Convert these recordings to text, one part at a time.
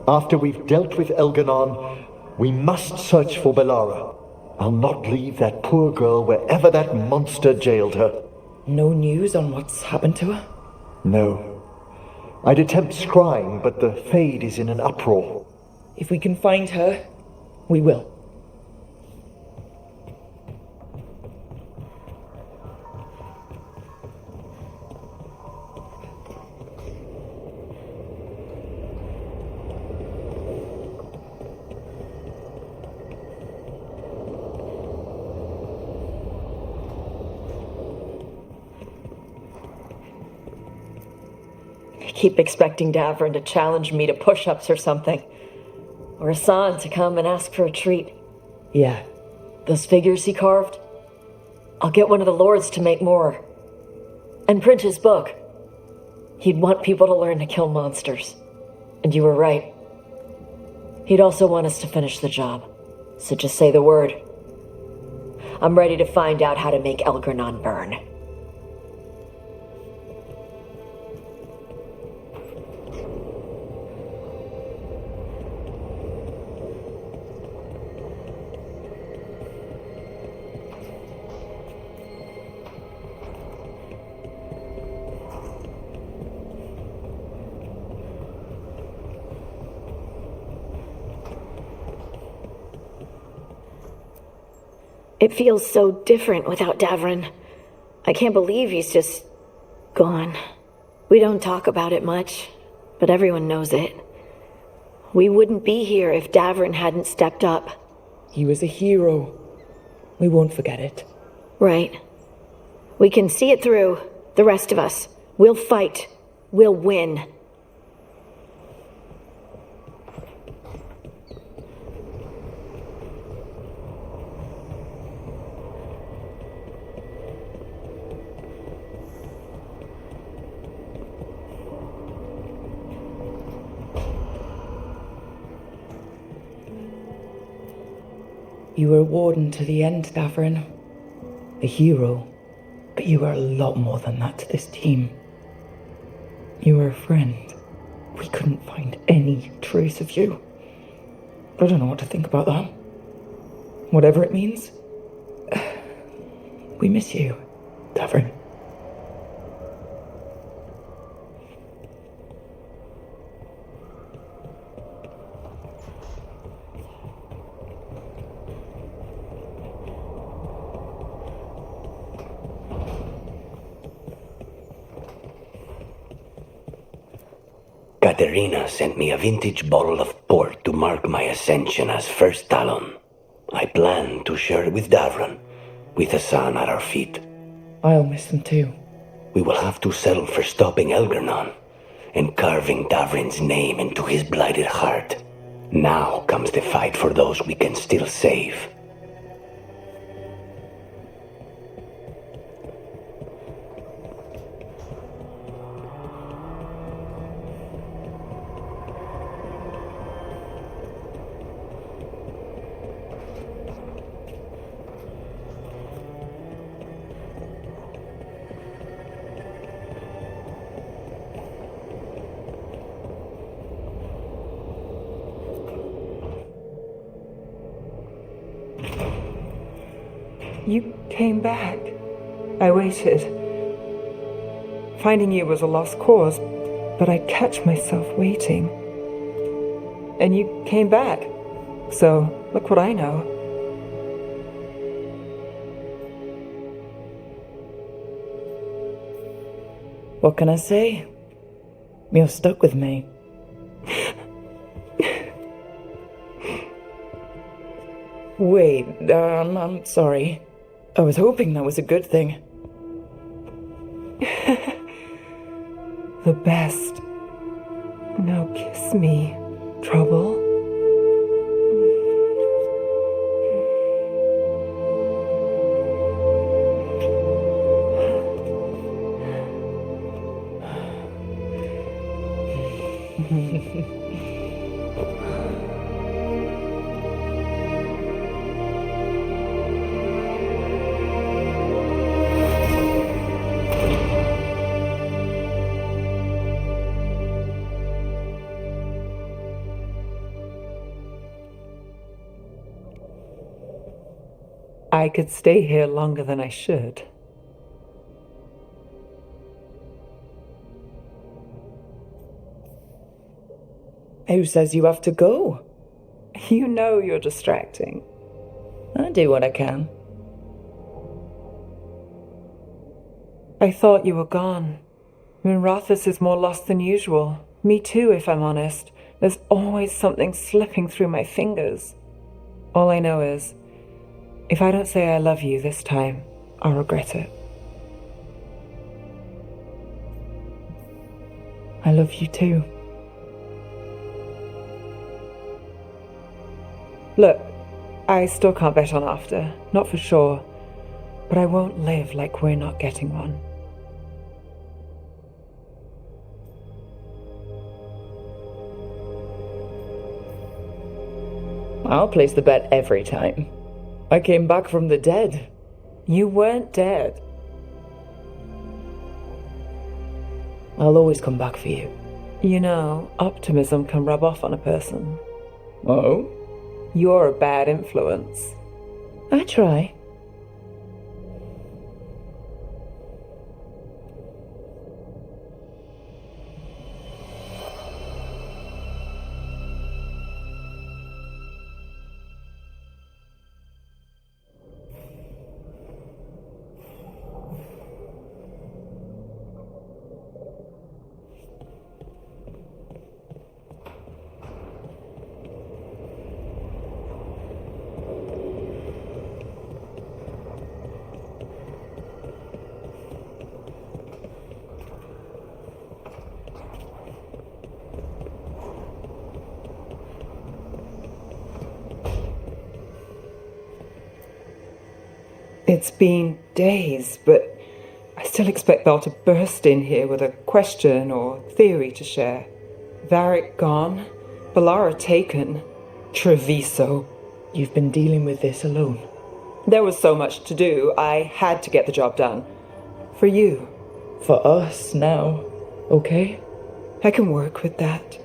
After we've dealt with Elganon, we must search for Bellara. I'll not leave that poor girl wherever that monster jailed her. No news on what's happened to her? No. I'd attempt scrying, but the Fade is in an uproar. If we can find her, we will. I keep expecting Davrin to challenge me to push-ups or something. Or Hassan to come and ask for a treat. Yeah. Those figures he carved? I'll get one of the lords to make more. And print his book. He'd want people to learn to kill monsters. And you were right. He'd also want us to finish the job. So just say the word. I'm ready to find out how to make Elgranon burn. It feels so different without Davrin. I can't believe he's just gone. We don't talk about it much, but everyone knows it. We wouldn't be here if Davrin hadn't stepped up. He was a hero. We won't forget it. Right. We can see it through, the rest of us. We'll fight. We'll win. You were a warden to the end, Davrin. A hero. But you were a lot more than that to this team. You were a friend. We couldn't find any trace of you. I don't know what to think about that. Whatever it means. We miss you, Davrin. Katerina sent me a vintage bottle of port to mark my ascension as First Talon. I plan to share it with Davrin, with Hassan at our feet. I'll miss them too. We will have to settle for stopping Elgranon and carving Davrin's name into his blighted heart. Now comes the fight for those we can still save. You came back. I waited. Finding you was a lost cause, but I'd catch myself waiting. And you came back. So, look what I know. What can I say? You're stuck with me. Wait, I'm sorry. I was hoping that was a good thing. The best. Now kiss me, trouble. I could stay here longer than I should. Who says you have to go? You know you're distracting. I do what I can. I thought you were gone. Rathis is more lost than usual. Me too, if I'm honest. There's always something slipping through my fingers. All I know is, if I don't say I love you this time, I'll regret it. I love you too. Look, I still can't bet on after, not for sure. But I won't live like we're not getting one. I'll place the bet every time. I came back from the dead. You weren't dead. I'll always come back for you. You know, optimism can rub off on a person. Oh? You're a bad influence. I try. It's been days, but I still expect Val to burst in here with a question or theory to share. Varric gone, Bellara taken, Treviso. You've been dealing with this alone. There was so much to do, I had to get the job done. For you. For us now, okay? I can work with that.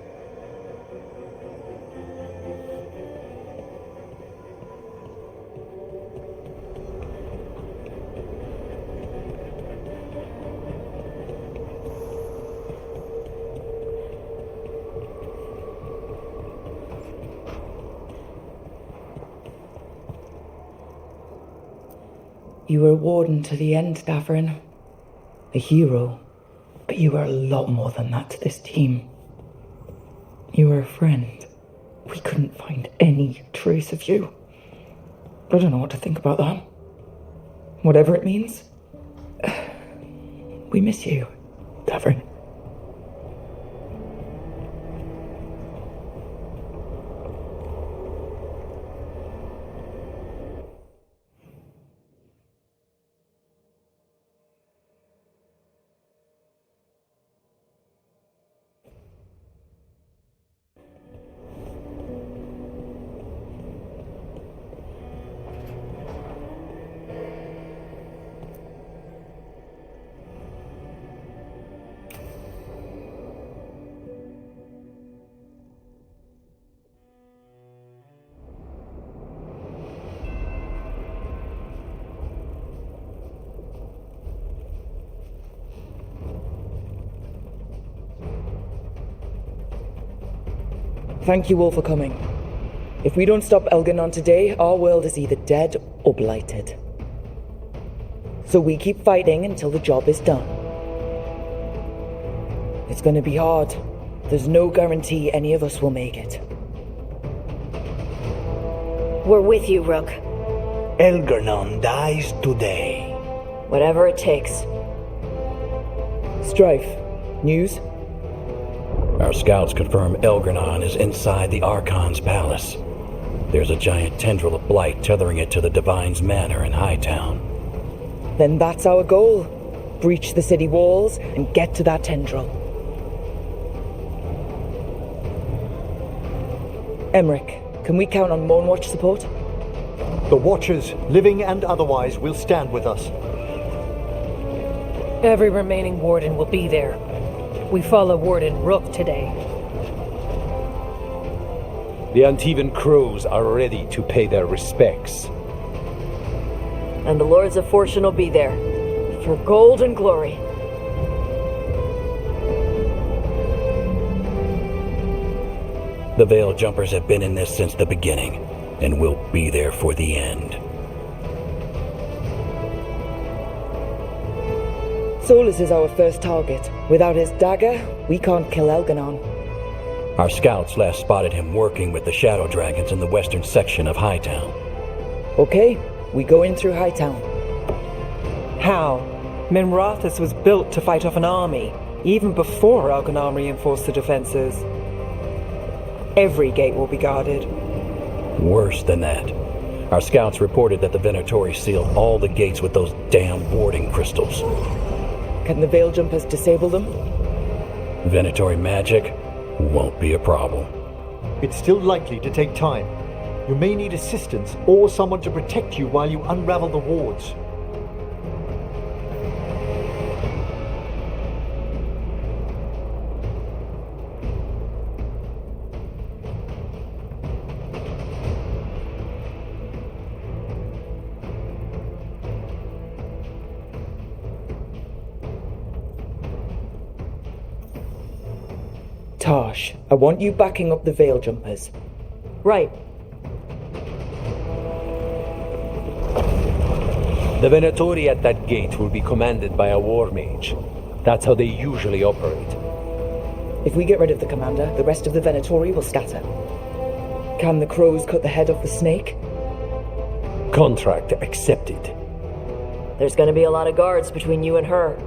You were a warden to the end, Davrin. A hero. But you were a lot more than that to this team. You were a friend. We couldn't find any trace of you. I don't know what to think about that. Whatever it means. We miss you, Davrin. Thank you all for coming. If we don't stop Elganon today, our world is either dead or blighted. So we keep fighting until the job is done. It's gonna be hard. There's no guarantee any of us will make it. We're with you, Rook. Elgarnon dies today. Whatever it takes. Strife, news? Our scouts confirm Elgarnon is inside the Archon's palace. There's a giant tendril of blight tethering it to the Divine's manor in Hightown. Then that's our goal. Breach the city walls and get to that tendril. Emmerich, can we count on Moonwatch support? The Watchers, living and otherwise, will stand with us. Every remaining warden will be there. We follow Warden Rook today. The Antivan crows are ready to pay their respects. and the Lords of Fortune will be there. For gold and glory. The Veil Jumpers have been in this since the beginning, and will be there for the end. Solus is our first target. Without his dagger, we can't kill Elganon. Our scouts last spotted him working with the Shadow Dragons in the western section of Hightown. Okay, we go in through Hightown. How? Minrathus was built to fight off an army, even before Elganon reinforced the defenses. Every gate will be guarded. Worse than that. Our scouts reported that the Venatori sealed all the gates with those damn warding crystals. Can the Veil Jumpers disable them? Venatori magic won't be a problem. It's still likely to take time. You may need assistance or someone to protect you while you unravel the wards. Tosh, I want you backing up the Veil Jumpers. Right. The Venatori at that gate will be commanded by a war mage. That's how they usually operate. If we get rid of the commander, the rest of the Venatori will scatter. Can the crows cut the head off the snake? Contract accepted. There's gonna be a lot of guards between you and her.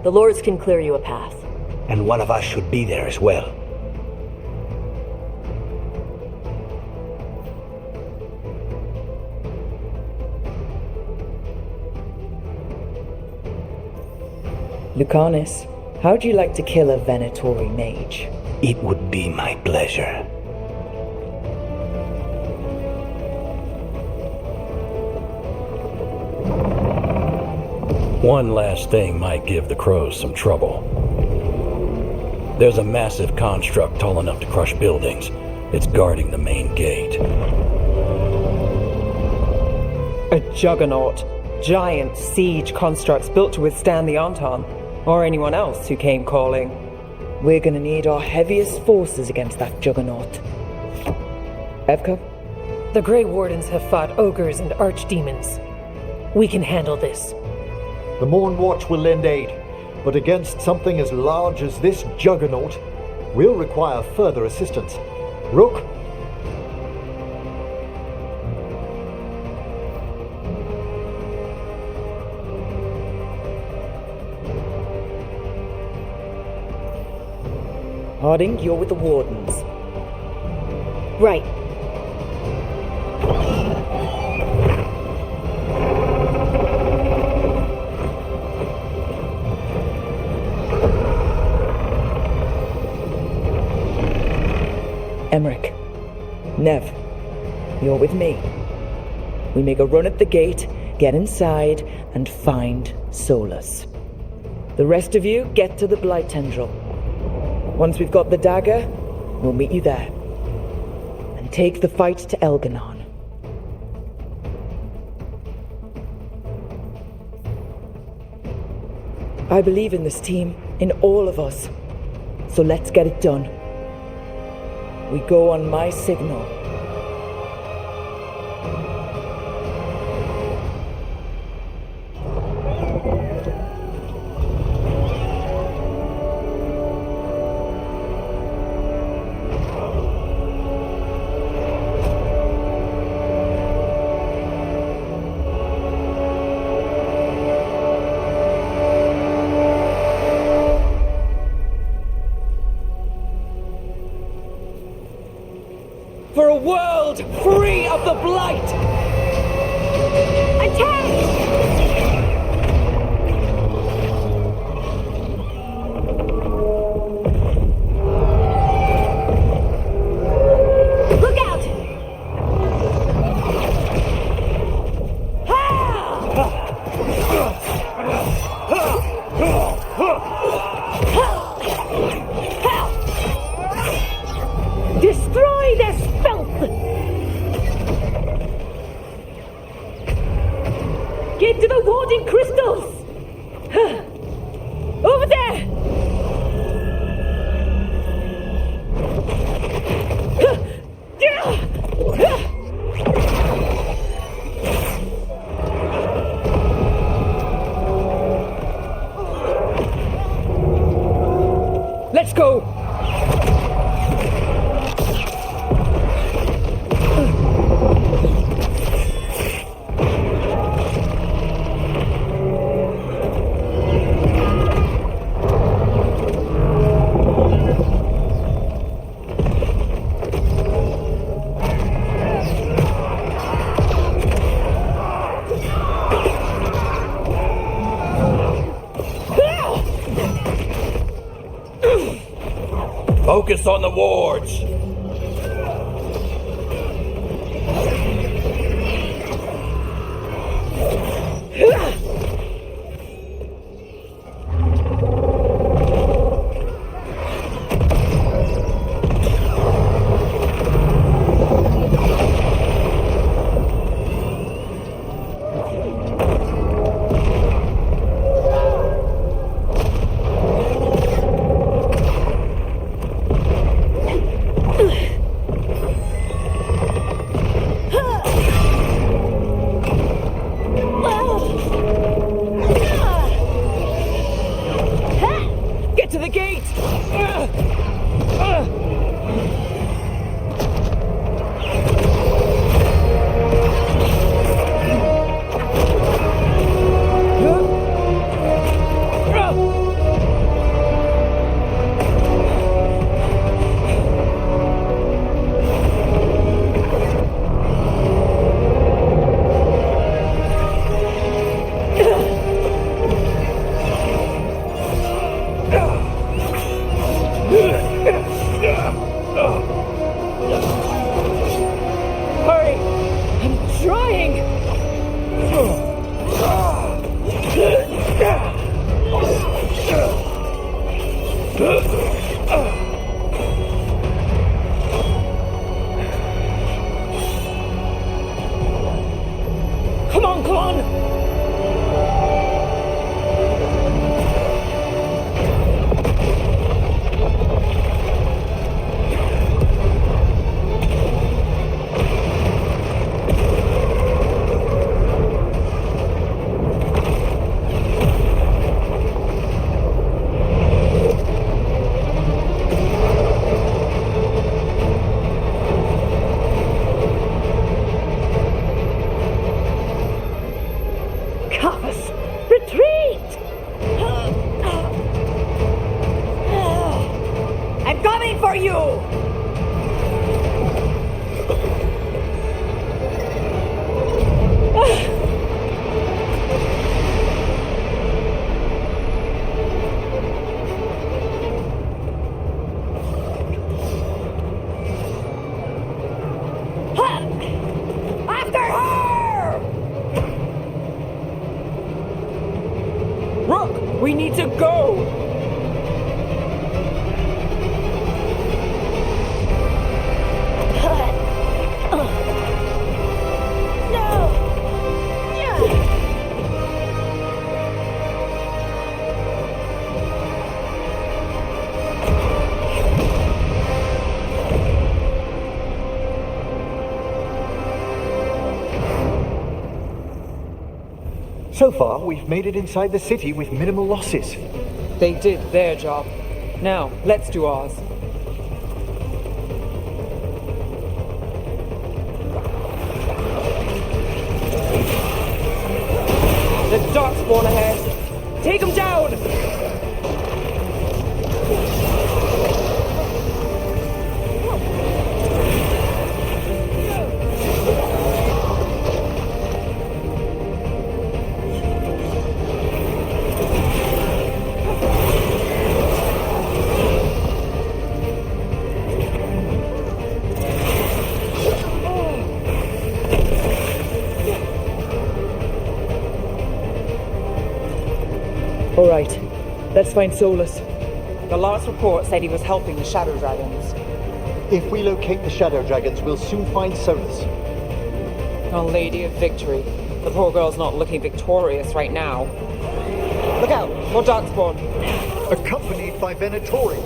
The Lords can clear you a path. And one of us should be there as well. Lucanus, how'd you like to kill a Venatori mage? It would be my pleasure. One last thing might give the crows some trouble. There's a massive construct tall enough to crush buildings. It's guarding the main gate. A juggernaut. Giant siege constructs built to withstand the Anton, or anyone else who came calling. We're gonna need our heaviest forces against that juggernaut. Evka? The Grey Wardens have fought ogres and archdemons. We can handle this. The Morn Watch will lend aid, but against something as large as this juggernaut, we'll require further assistance. Rook? Harding, you're with the Wardens. Right. Emmerich. Nev, you're with me. We make a run at the gate, get inside, and find Solus. The rest of you get to the Blight Tendril. Once we've got the dagger, we'll meet you there. And take the fight to Elganon. I believe in this team, in all of us. So let's get it done. We go on my signal. For a world free of the Blight! Attack! Look out! Destroy this filth! Focus on the wards! Get to the gate! Hurry! I'm trying! Come on, come on! Cofus, retreat! I'm coming for you! After her! Rook, we need to go! So far, we've made it inside the city with minimal losses. They did their job. Now, let's do ours. The darkspawn ahead! Take him down! All right, let's find Solus. The last report said he was helping the Shadow Dragons. If we locate the Shadow Dragons, we'll soon find Solus. Our Lady of Victory. The poor girl's not looking victorious right now. Look out! More darkspawn! Accompanied by Venatori.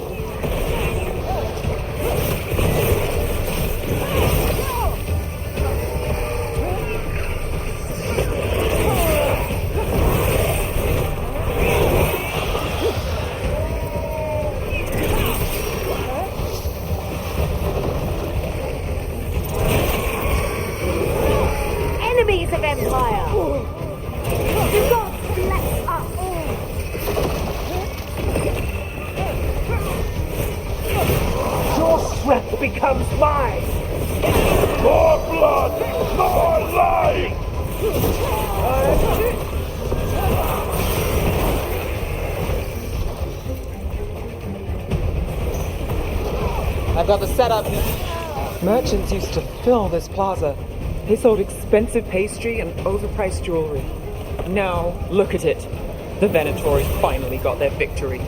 Enemies of Empire! The gods bless us! Your strength becomes mine! More blood! More life! got the setup. Merchants used to fill this plaza. They sold expensive pastry and overpriced jewelry. Now, look at it. The Venatori finally got their victory.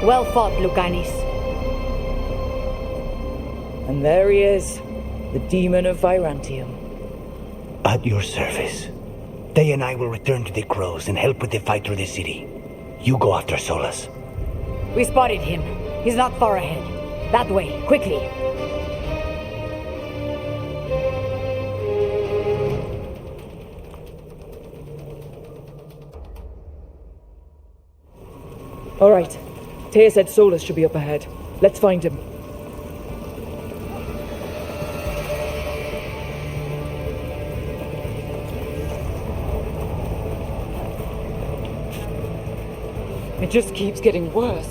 Well fought, Lucanis. And there he is, the demon of Virantium. At your service. Day and I will return to the Crows and help with the fight through the city. You go after Solus. We spotted him. He's not far ahead. That way, quickly. All right. Taya said Solus should be up ahead. Let's find him. It just keeps getting worse.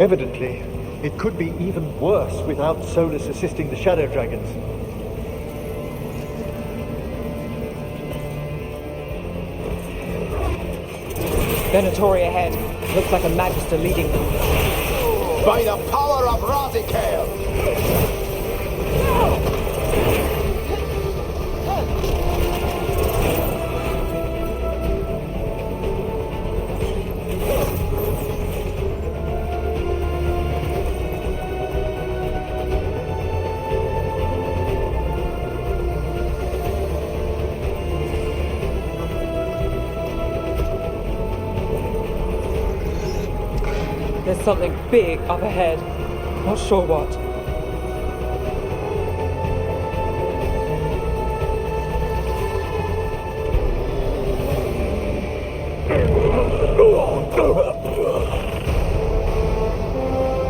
Evidently, it could be even worse without Solus assisting the Shadow Dragons. Venatori ahead. Looks like a Magister leading them. By the power of Razikale! There's something big up ahead. Not sure what.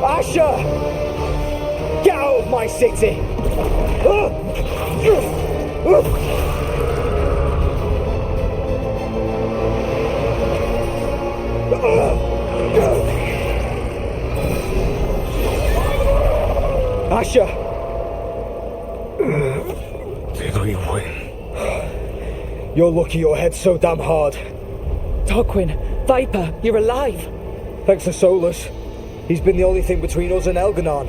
Asher! Get out of my city! Asher! Did we win? You're lucky your head's so damn hard. Tarquin, Viper, you're alive. Thanks to Solus. He's been the only thing between us and Elganon.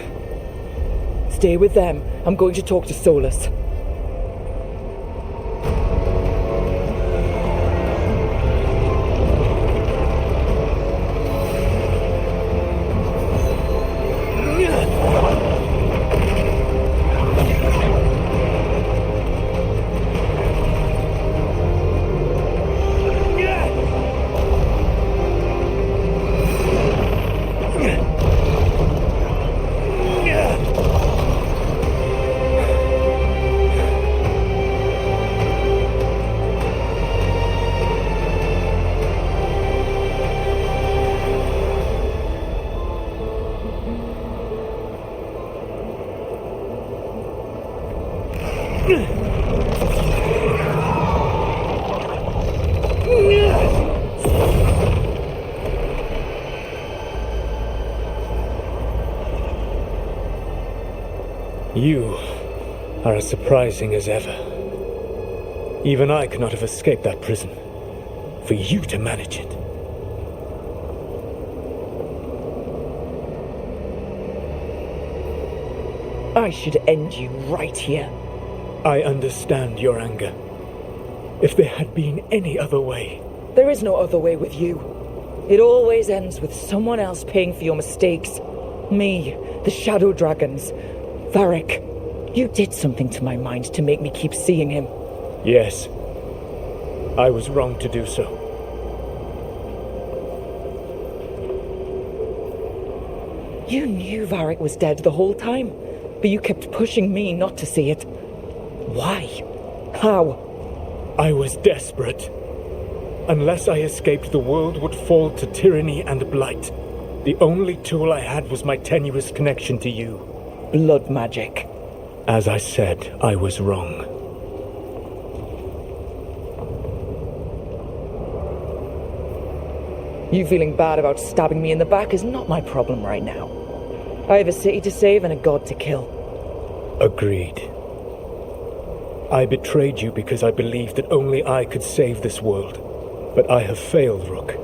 Stay with them. I'm going to talk to Solus. You are as surprising as ever. Even I could not have escaped that prison. For you to manage it. I should end you right here. I understand your anger. If there had been any other way... There is no other way with you. It always ends with someone else paying for your mistakes. Me, the Shadow Dragons, Varric. You did something to my mind to make me keep seeing him. Yes. I was wrong to do so. You knew Varric was dead the whole time, but you kept pushing me not to see it. Why? How? I was desperate. Unless I escaped, the world would fall to tyranny and blight. The only tool I had was my tenuous connection to you. Blood magic. As I said, I was wrong. You feeling bad about stabbing me in the back is not my problem right now. I have a city to save and a god to kill. Agreed. I betrayed you because I believed that only I could save this world. But I have failed, Rook.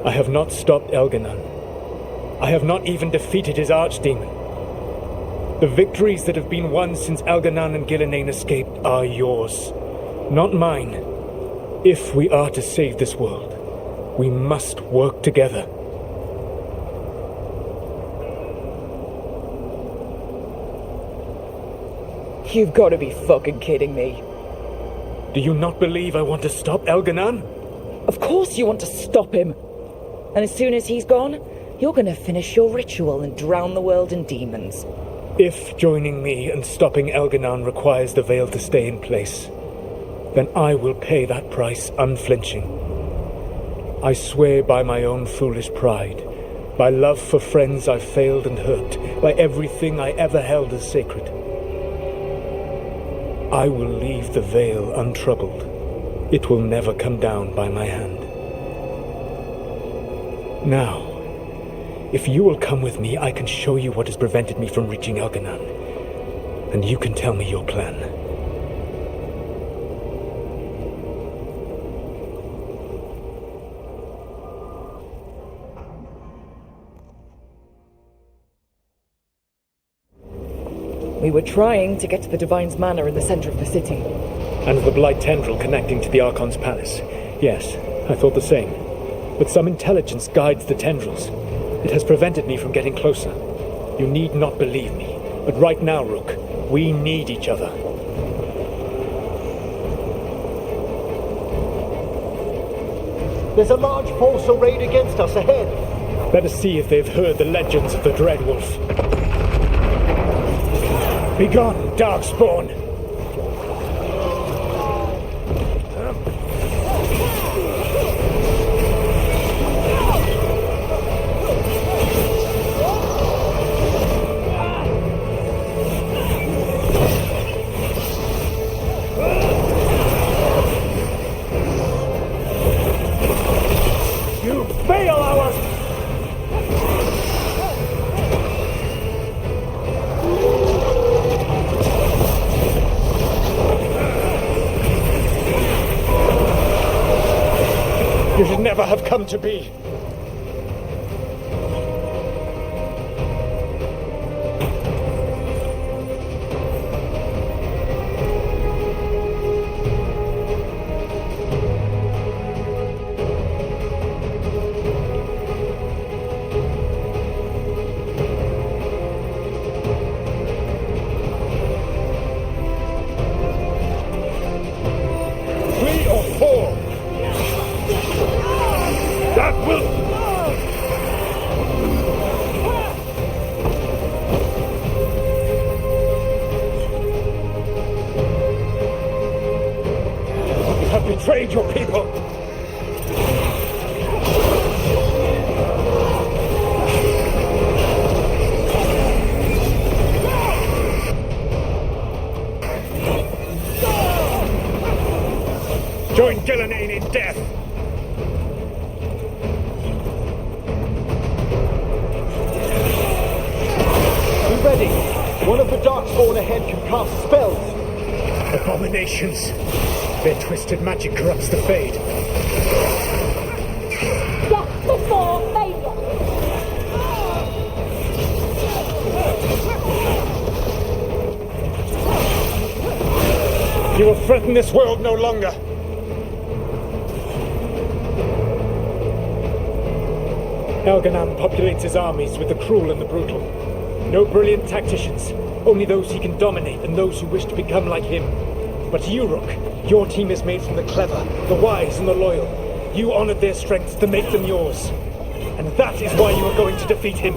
I have not stopped Elganon. I have not even defeated his archdemon. The victories that have been won since Elganon and Gillenane escaped are yours, not mine. If we are to save this world, we must work together. You've got to be fucking kidding me. Do you not believe I want to stop Elganon? Of course you want to stop him. And as soon as he's gone, you're gonna finish your ritual and drown the world in demons. If joining me and stopping Elganon requires the veil to stay in place, then I will pay that price unflinching. I swear by my own foolish pride, by love for friends I've failed and hurt, by everything I ever held as sacred. I will leave the veil untroubled. It will never come down by my hand. Now, if you will come with me, I can show you what has prevented me from reaching Elganon, and you can tell me your plan. We were trying to get to the Divine's Manor in the center of the city. And the Blight tendril connecting to the Archon's palace. Yes, I thought the same. But some intelligence guides the tendrils. It has prevented me from getting closer. You need not believe me, but right now, Rook, we need each other. There's a large force arrayed against us ahead. Let us see if they've heard the legends of the Dreadwolf. Begone, Darkspawn! You should never have come to be. Betrayed your people. Join Gillenane in death. Be ready. One of the Darkspawn ahead can cast spells. Abominations. Their twisted magic corrupts the Fade. Death before failure! You will threaten this world no longer. Elganon populates his armies with the cruel and the brutal. No brilliant tacticians, only those he can dominate and those who wish to become like him. But you, Rook, your team is made from the clever, the wise, and the loyal. You honored their strengths to make them yours. And that is why you are going to defeat him.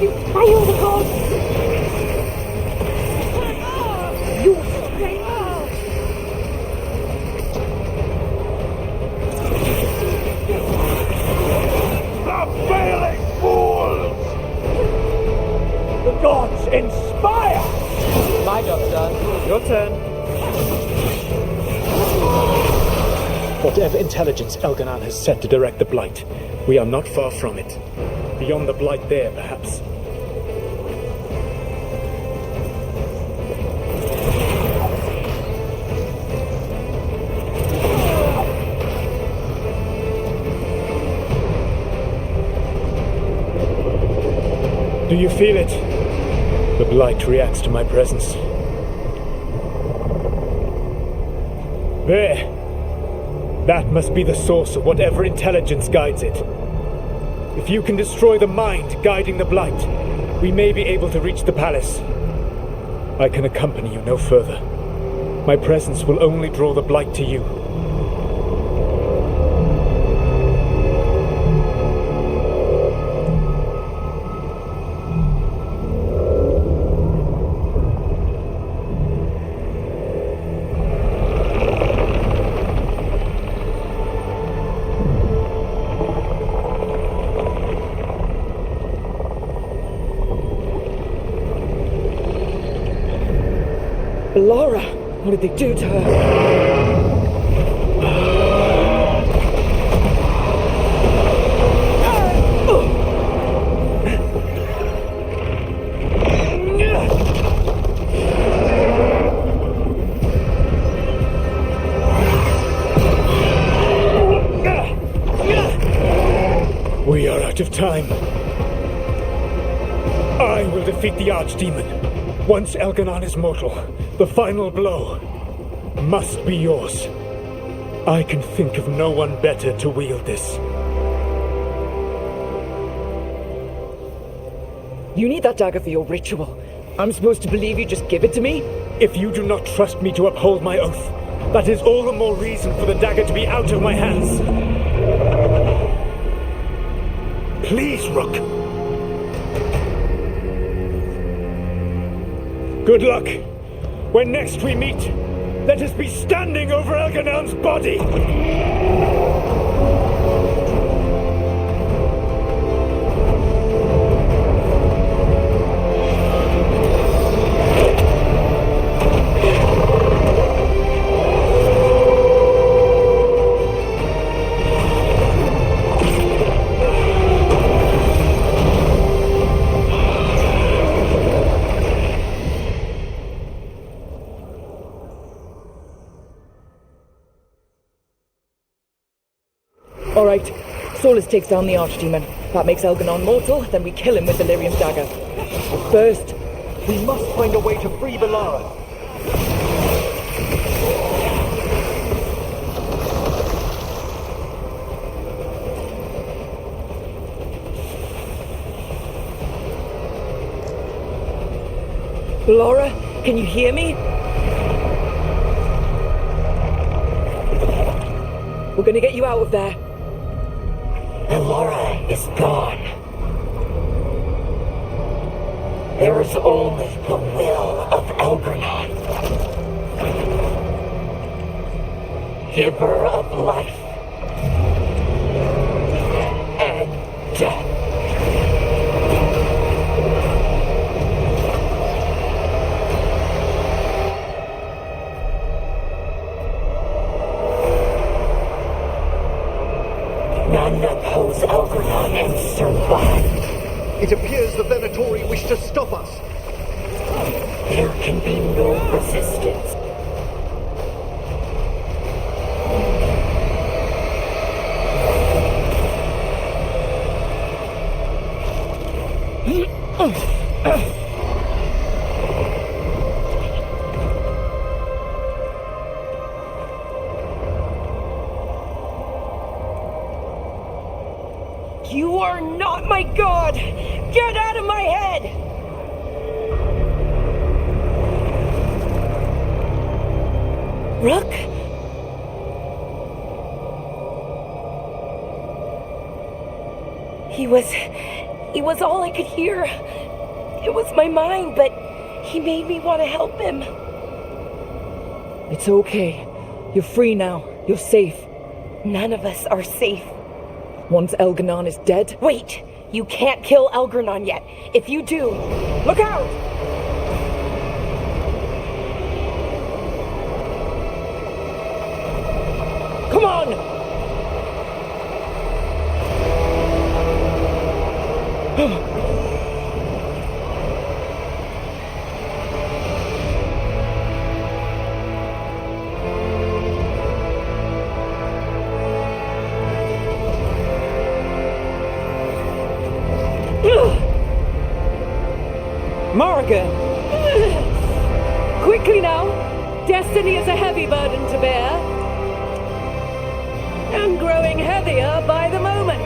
I hear the call. You straight out. The failing fools! The gods inspire! My job's done. Your turn. Whatever intelligence Elganon has set to direct the Blight, we are not far from it. Beyond the Blight there, perhaps. Do you feel it? The Blight reacts to my presence. There! That must be the source of whatever intelligence guides it. If you can destroy the mind guiding the Blight, we may be able to reach the palace. I can accompany you no further. My presence will only draw the Blight to you. Laura, what did they do to her? We are out of time. I will defeat the Archdemon. Once Elganon is mortal, the final blow must be yours. I can think of no one better to wield this. You need that dagger for your ritual. I'm supposed to believe you just give it to me? If you do not trust me to uphold my oath, that is all the more reason for the dagger to be out of my hands. Please, Rook. Good luck. When next we meet, let us be standing over Elganon's body! All right, Solus takes down the Archdemon. That makes Elganon mortal, then we kill him with the Lyrium dagger. But first, we must find a way to free Belara. Laura, can you hear me? We're gonna get you out of there. Belara is gone. There is only the will of Elgranon, giver of life and death. None oppose Elgranon and survive. It appears the Venatori wish to stop us. There can be no resistance. You are not my god! Get out of my head! Rook? He was all I could hear. It was my mind, but he made me want to help him. It's okay. You're free now. You're safe. None of us are safe. Once Elganon is dead... Wait! You can't kill Elganon yet. If you do... Look out! Come on! Morrigan! Quickly now! Destiny is a heavy burden to bear. And growing heavier by the moment.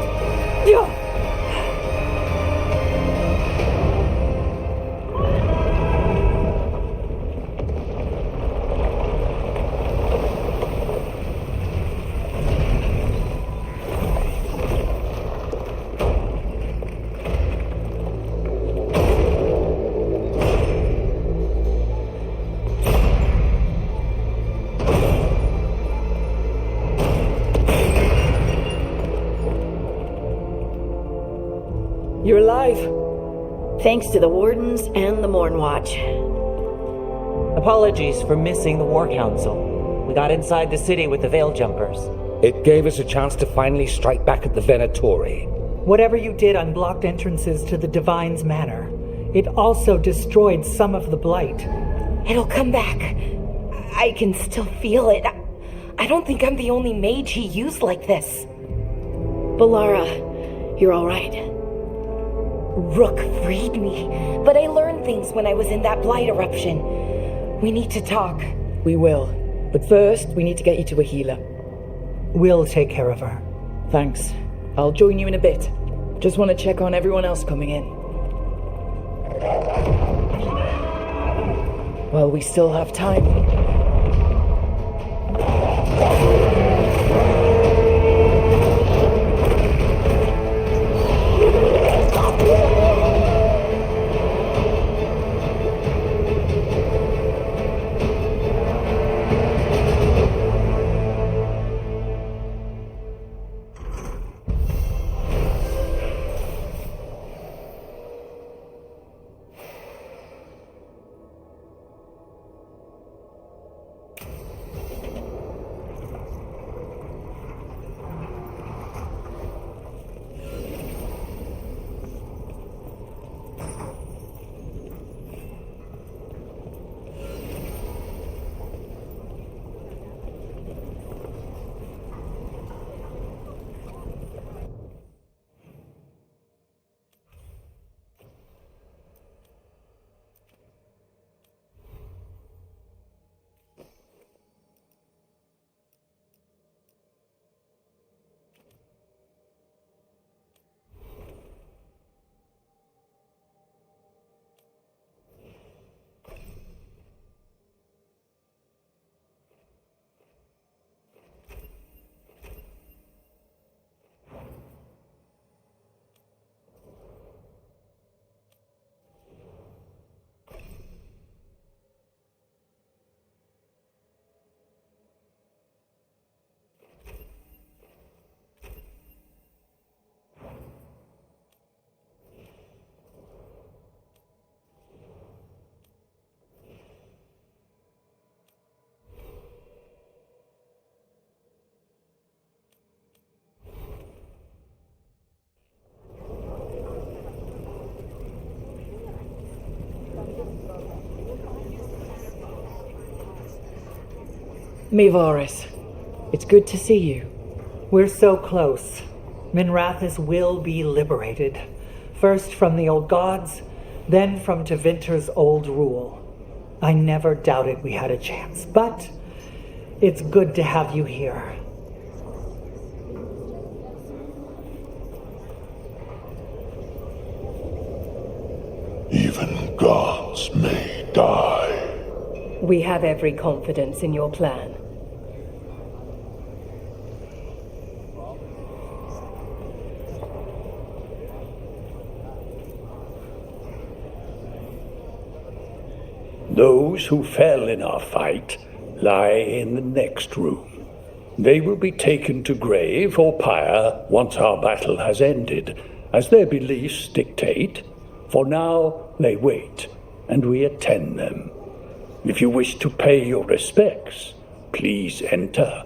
You're alive. Thanks to the Wardens and the Morn Watch. Apologies for missing the War Council. We got inside the city with the Veil Jumpers. It gave us a chance to finally strike back at the Venatori. Whatever you did unblocked entrances to the Divine's Manor. It also destroyed some of the Blight. It'll come back. I can still feel it. I don't think I'm the only mage he used like this. Balara, you're all right. Rook freed me, but I learned things when I was in that Blight eruption. We need to talk. We will. But first, we need to get you to a healer. We'll take care of her. Thanks. I'll join you in a bit. Just want to check on everyone else coming in. Well, we still have time. Mivaris, it's good to see you. We're so close. Minrathis will be liberated. First from the old gods, then from Tevinter's old rule. I never doubted we had a chance, but it's good to have you here. Even gods may die. We have every confidence in your plan. Those who fell in our fight lie in the next room. They will be taken to grave or pyre once our battle has ended, as their beliefs dictate. For now, they wait, and we attend them. If you wish to pay your respects, please enter.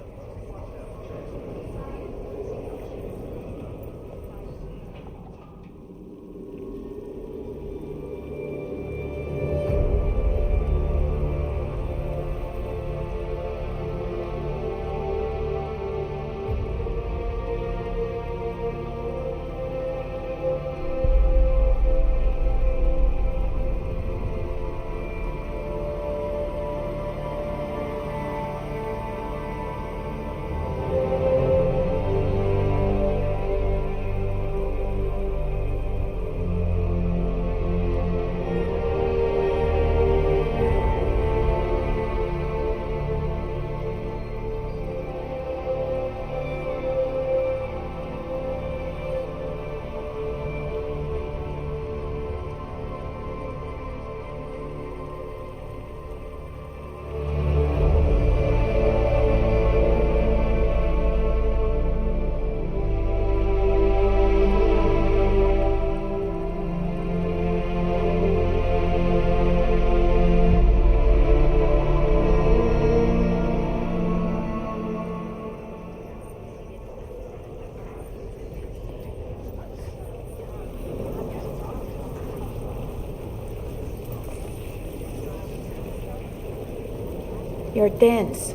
You're dense.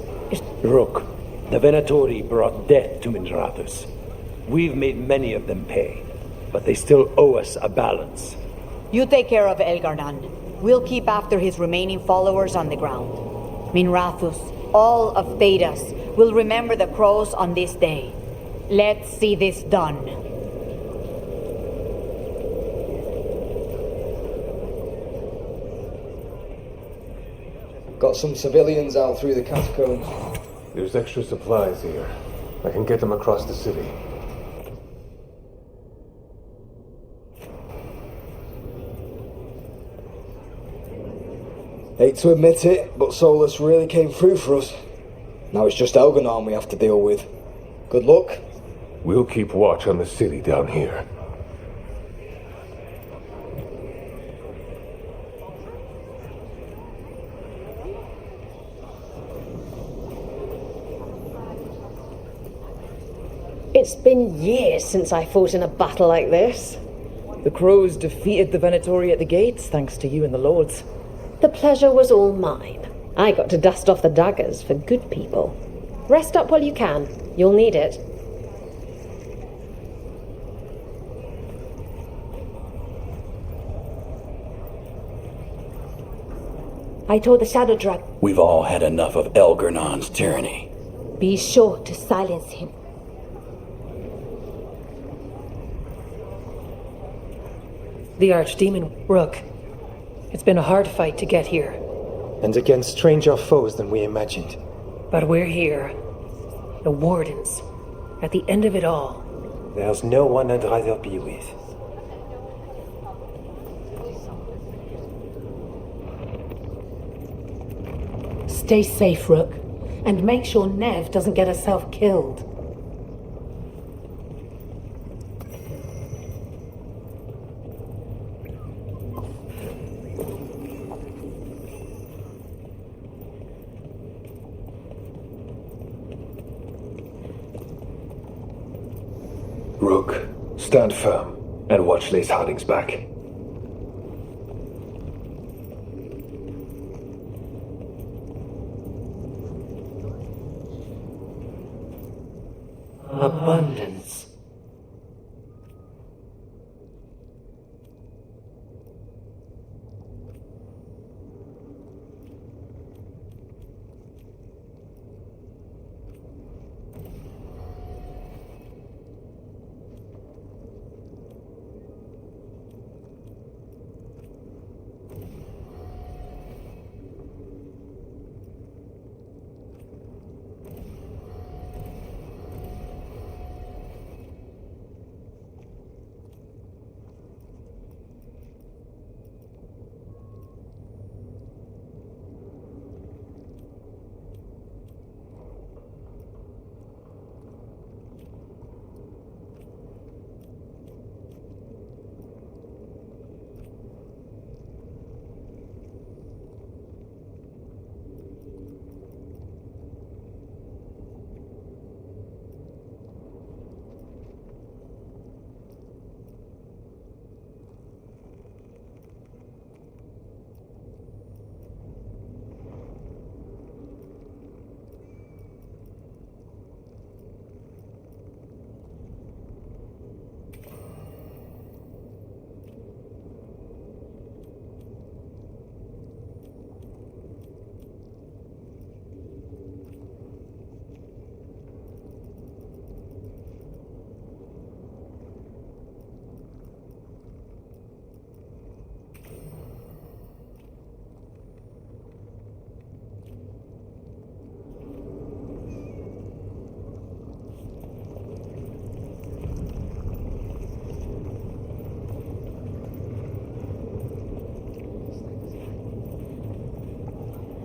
Rook, the Venatori brought death to Minrathus. We've made many of them pay, but they still owe us a balance. You take care of Elgarnan. We'll keep after his remaining followers on the ground. Minrathus, all of Thedas, will remember the crows on this day. Let's see this done. Got some civilians out through the catacombs. There's extra supplies here. I can get them across the city. Hate to admit it, but Solus really came through for us. Now it's just Elganon we have to deal with. Good luck. We'll keep watch on the city down here. It's been years since I fought in a battle like this. The crows defeated the Venatori at the gates, thanks to you and the lords. The pleasure was all mine. I got to dust off the daggers for good people. Rest up while you can. You'll need it. I told the Shadow Drag. We've all had enough of Elgarnon's tyranny. Be sure to silence him. The Archdemon, Rook. It's been a hard fight to get here. And against stranger foes than we imagined. But we're here. The Wardens. At the end of it all. There's no one I'd rather be with. Stay safe, Rook. And make sure Nev doesn't get herself killed. Rook, stand firm and watch Lace Harding's back. Abundance.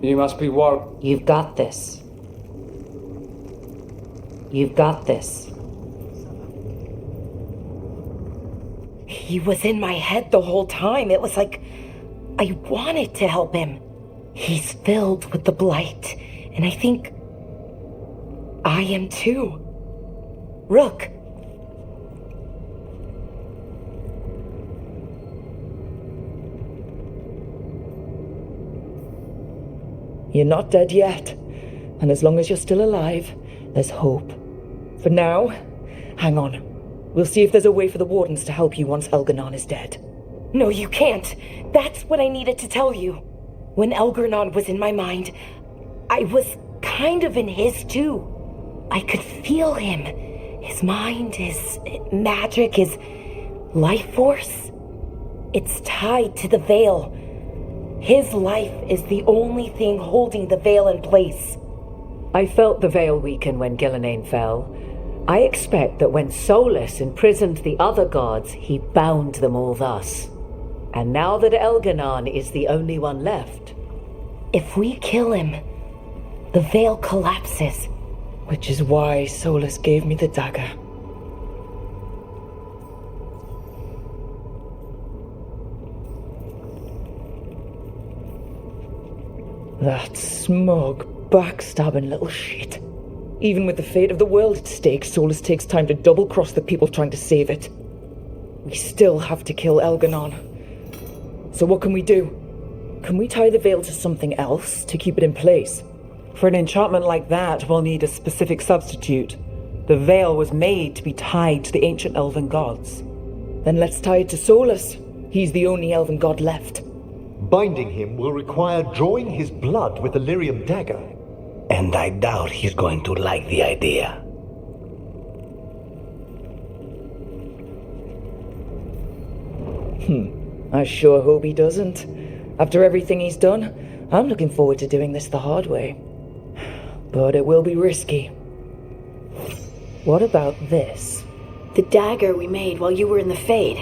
You must be worried. You've got this. You've got this. He was in my head the whole time. It was like I wanted to help him. He's filled with the blight, and I think I am too. Rook. You're not dead yet, and as long as you're still alive, there's hope. For now, hang on. We'll see if there's a way for the Wardens to help you once Elganon is dead. No, you can't. That's what I needed to tell you. When Elganon was in my mind, I was kind of in his too. I could feel him. His mind, his magic, his life force. It's tied to the Veil. His life is the only thing holding the Veil in place. I felt the Veil weaken when Gillenane fell. I expect that when Solus imprisoned the other gods, he bound them all thus. And now that Elganon is the only one left... If we kill him, the Veil collapses. Which is why Solus gave me the dagger. That smug, backstabbing little shit. Even with the fate of the world at stake, Solus takes time to double-cross the people trying to save it. We still have to kill Elganon. So what can we do? Can we tie the Veil to something else to keep it in place? For an enchantment like that, we'll need a specific substitute. The Veil was made to be tied to the ancient elven gods. Then let's tie it to Solus. He's the only elven god left. Binding him will require drawing his blood with the lyrium dagger. And I doubt he's going to like the idea. I sure hope he doesn't. After everything he's done, I'm looking forward to doing this the hard way. But it will be risky. What about this? The dagger we made while you were in the Fade.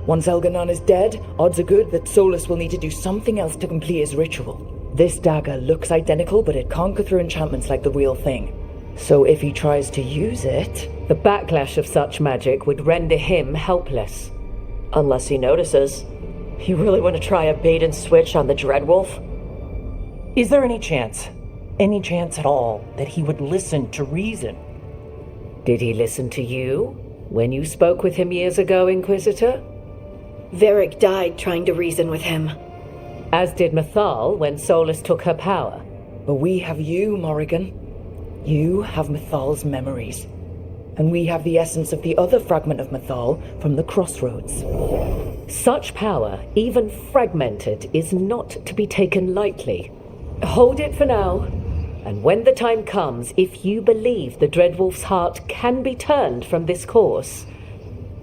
Once Elganon is dead, odds are good that Solus will need to do something else to complete his ritual. This dagger looks identical, but it can't go through enchantments like the real thing. So if he tries to use it... The backlash of such magic would render him helpless. Unless he notices. You really want to try a bait and switch on the Dreadwolf? Is there any chance at all, that he would listen to reason? Did he listen to you when you spoke with him years ago, Inquisitor? Varric died trying to reason with him. As did Mythal when Solus took her power. But we have you, Morrigan. You have Mythal's memories. And we have the essence of the other fragment of Mythal from the Crossroads. Such power, even fragmented, is not to be taken lightly. Hold it for now. And when the time comes, if you believe the Dreadwolf's heart can be turned from this course,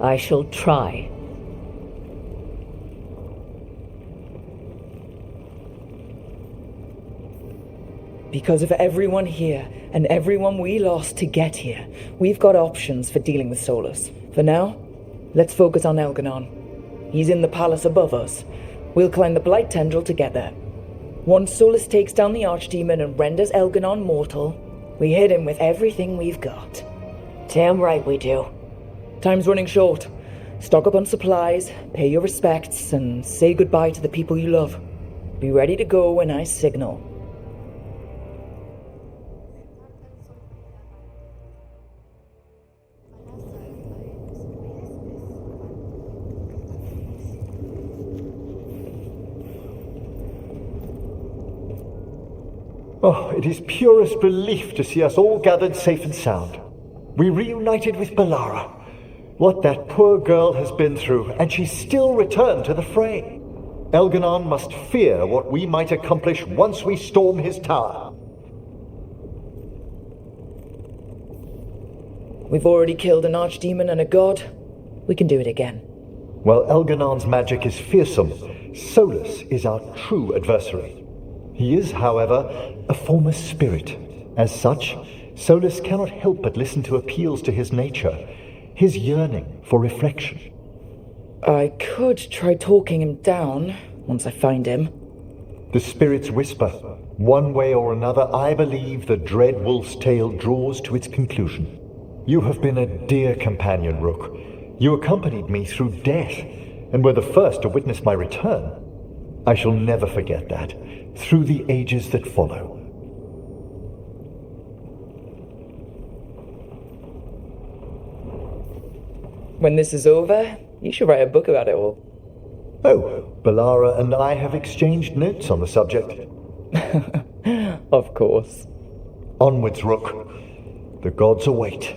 I shall try. Because of everyone here, and everyone we lost to get here, we've got options for dealing with Solus. For now, let's focus on Elganon. He's in the palace above us. We'll climb the Blight Tendril to get there. Once Solus takes down the Archdemon and renders Elganon mortal, we hit him with everything we've got. Damn right we do. Time's running short. Stock up on supplies, pay your respects, and say goodbye to the people you love. Be ready to go when I signal. Oh, it is purest relief to see us all gathered safe and sound. We reunited with Bellara. What that poor girl has been through, and she's still returned to the fray. Elganon must fear what we might accomplish once we storm his tower. We've already killed an archdemon and a god. We can do it again. While Elganon's magic is fearsome, Solus is our true adversary. He is, however, a former spirit. As such, Solus cannot help but listen to appeals to his nature, his yearning for reflection. I could try talking him down once I find him. The spirits whisper. One way or another, I believe the Dread Wolf's tale draws to its conclusion. You have been a dear companion, Rook. You accompanied me through death, and were the first to witness my return. I shall never forget that, through the ages that follow. When this is over, you should write a book about it all. Oh, Balara and I have exchanged notes on the subject. Of course. Onwards, Rook. The gods await.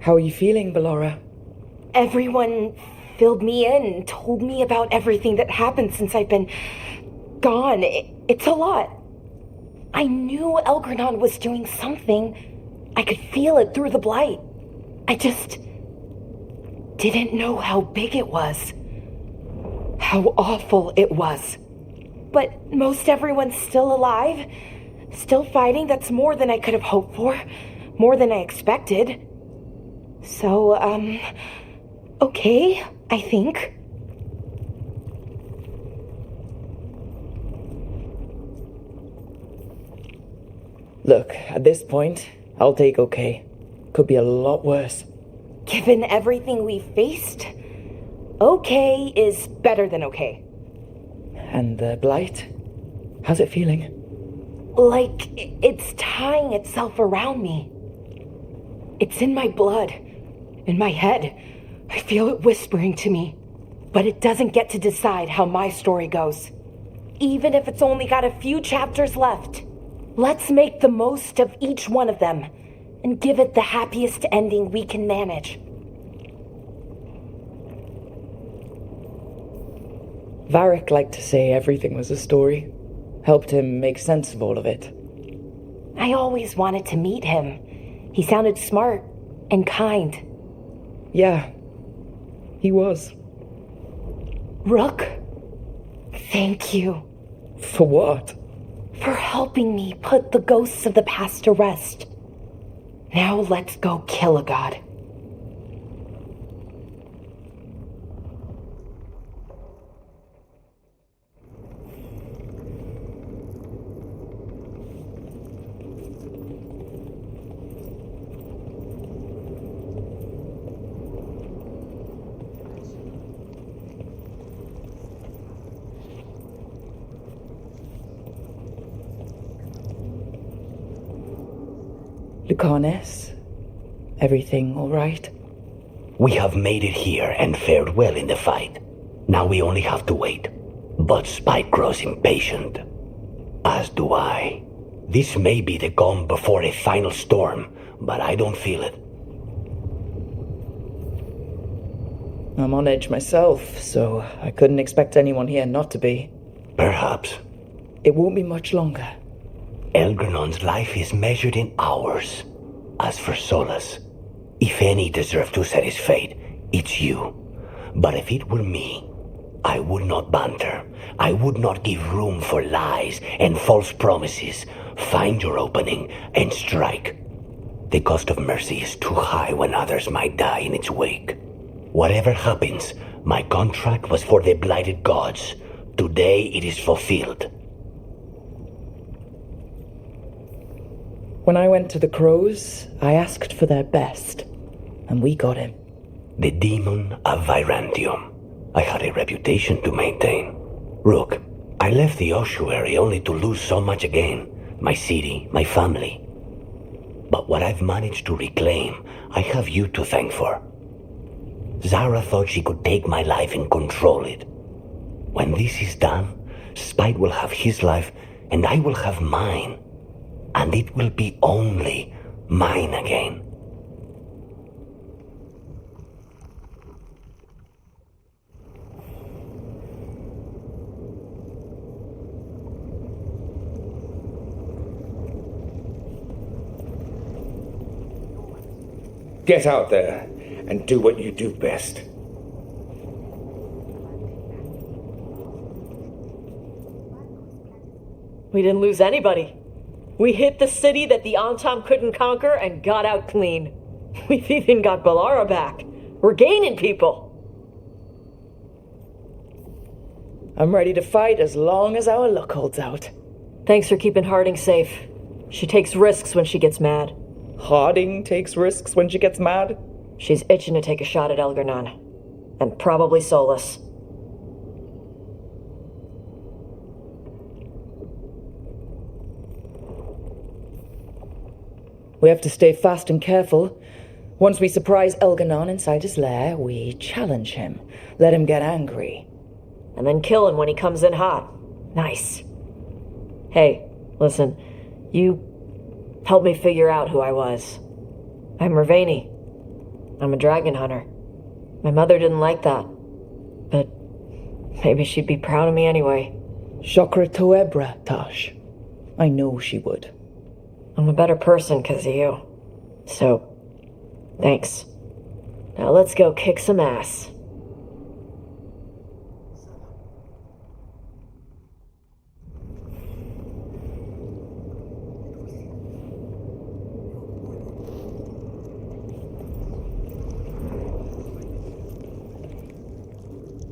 How are you feeling, Balara? Everyone filled me in and told me about everything that happened since I've been gone. It's a lot. I knew Elgranon was doing something. I could feel it through the blight. I just didn't know how big it was. How awful it was. But most everyone's still alive. Still fighting. That's more than I could have hoped for. More than I expected. So, okay, I think. Look, at this point, I'll take okay. Could be a lot worse. Given everything we faced, okay is better than okay. And the blight? How's it feeling? Like it's tying itself around me. It's in my blood. In my head, I feel it whispering to me, but it doesn't get to decide how my story goes. Even if it's only got a few chapters left, let's make the most of each one of them and give it the happiest ending we can manage. Varric liked to say everything was a story. Helped him make sense of all of it. I always wanted to meet him. He sounded smart and kind. Yeah, he was. Rook, thank you. For what? For helping me put the ghosts of the past to rest. Now let's go kill a god. Lucanus, everything all right? We have made it here and fared well in the fight. Now we only have to wait. But Spike grows impatient. As do I. This may be the calm before a final storm, but I don't feel it. I'm on edge myself, so I couldn't expect anyone here not to be. Perhaps. It won't be much longer. Elgranon's life is measured in hours. As for Solus, if any deserve to set his fate, it's you. But if it were me, I would not banter. I would not give room for lies and false promises. Find your opening and strike. The cost of mercy is too high when others might die in its wake. Whatever happens, my contract was for the blighted gods. Today it is fulfilled. When I went to the Crows, I asked for their best, and we got him. The demon of Virantium. I had a reputation to maintain. Rook, I left the ossuary only to lose so much again. My city, my family. But what I've managed to reclaim, I have you to thank for. Zara thought she could take my life and control it. When this is done, Spite will have his life, and I will have mine. And it will be only mine again. Get out there and do what you do best. We didn't lose anybody. We hit the city that the Antam couldn't conquer and got out clean. We've even got Balara back. We're gaining people. I'm ready to fight as long as our luck holds out. Thanks for keeping Harding safe. She takes risks when she gets mad. Harding takes risks when she gets mad? She's itching to take a shot at Elgar'nan. And probably Solus. We have to stay fast and careful. Once we surprise Elgar'nan inside his lair, we challenge him, let him get angry. And then kill him when he comes in hot. Nice. Hey, listen. You helped me figure out who I was. I'm Mervani. I'm a dragon hunter. My mother didn't like that. But maybe she'd be proud of me anyway. Shokra Toebra, Tash. I know she would. I'm a better person because of you. So, thanks. Now let's go kick some ass.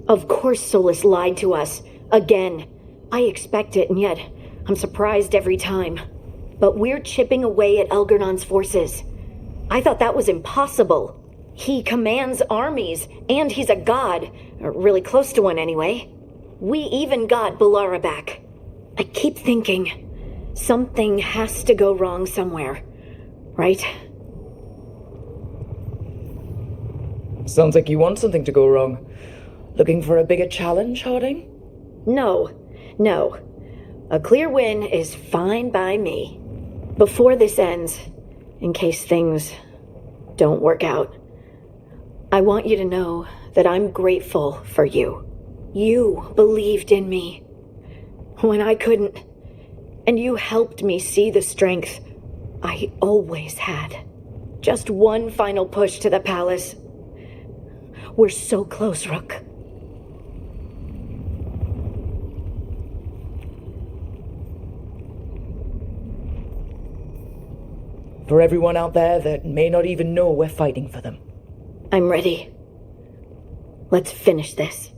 Of course Solus lied to us. Again. I expect it, and yet I'm surprised every time. But we're chipping away at Elgar'nan's forces. I thought that was impossible. He commands armies, and he's a god. Or really close to one, anyway. We even got Balara back. I keep thinking, something has to go wrong somewhere. Right? Sounds like you want something to go wrong. Looking for a bigger challenge, Harding? No. A clear win is fine by me. Before this ends, in case things don't work out, I want you to know that I'm grateful for you. You believed in me when I couldn't, and you helped me see the strength I always had. Just one final push to the palace. We're so close, Rook. For everyone out there that may not even know we're fighting for them. I'm ready. Let's finish this.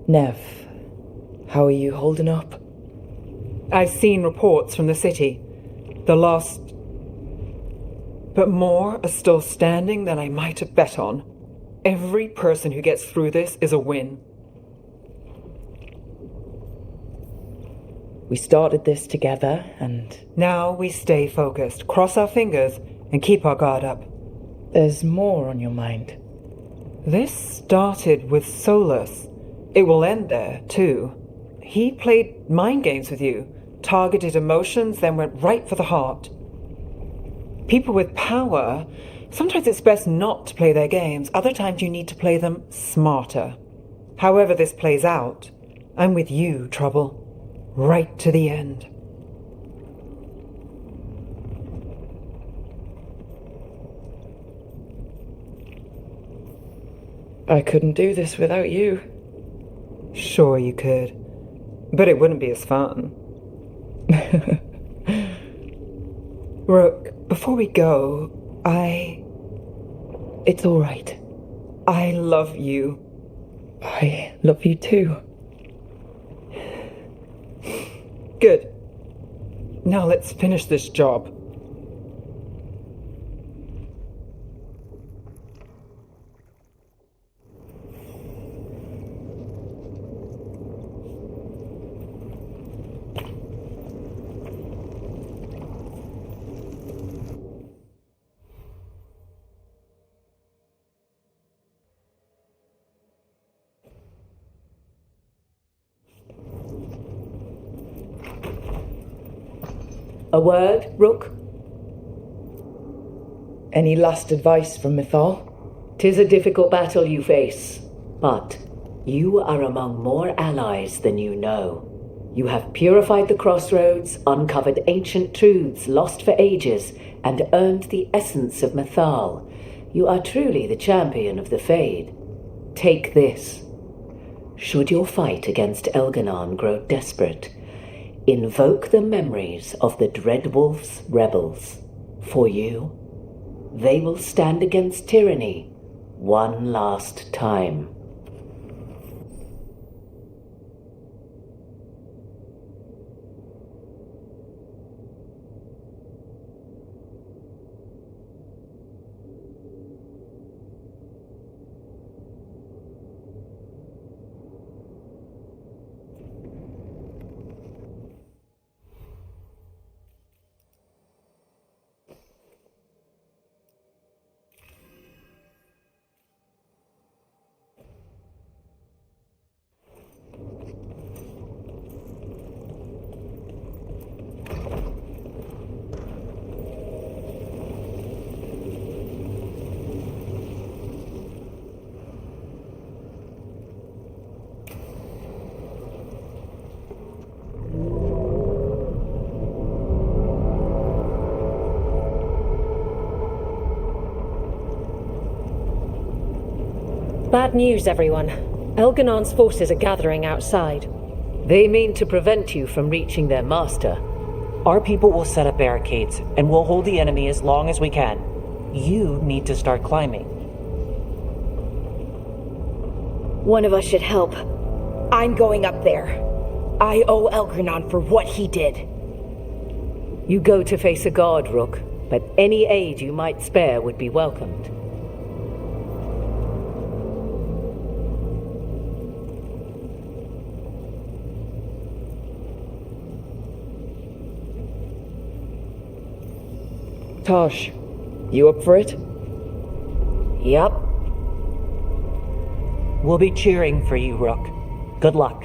Nev, how are you holding up? I've seen reports from the city. The lost... But more are still standing than I might have bet on. Every person who gets through this is a win. We started this together, and... Now we stay focused, cross our fingers, and keep our guard up. There's more on your mind. This started with Solus. It will end there, too. He played mind games with you, targeted emotions, then went right for the heart. People with power, sometimes it's best not to play their games. Other times you need to play them smarter. However this plays out, I'm with you, Trouble. Right to the end. I couldn't do this without you. Sure you could. But it wouldn't be as fun. Rook, before we go, It's all right. I love you. I love you too. Good. Now let's finish this job. A word, Rook? Any last advice from Mythal? 'Tis a difficult battle you face, but you are among more allies than you know. You have purified the crossroads, uncovered ancient truths lost for ages, and earned the essence of Mythal. You are truly the champion of the Fade. Take this. Should your fight against Elganon grow desperate, invoke the memories of the Dreadwolf's rebels. For you, they will stand against tyranny one last time. Bad news, everyone. Elganon's forces are gathering outside. They mean to prevent you from reaching their master. Our people will set up barricades, and we'll hold the enemy as long as we can. You need to start climbing. One of us should help. I'm going up there. I owe Elgranon for what he did. You go to face a guard, Rook, but any aid you might spare would be welcomed. Tosh, you up for it? Yup. We'll be cheering for you, Rook. Good luck.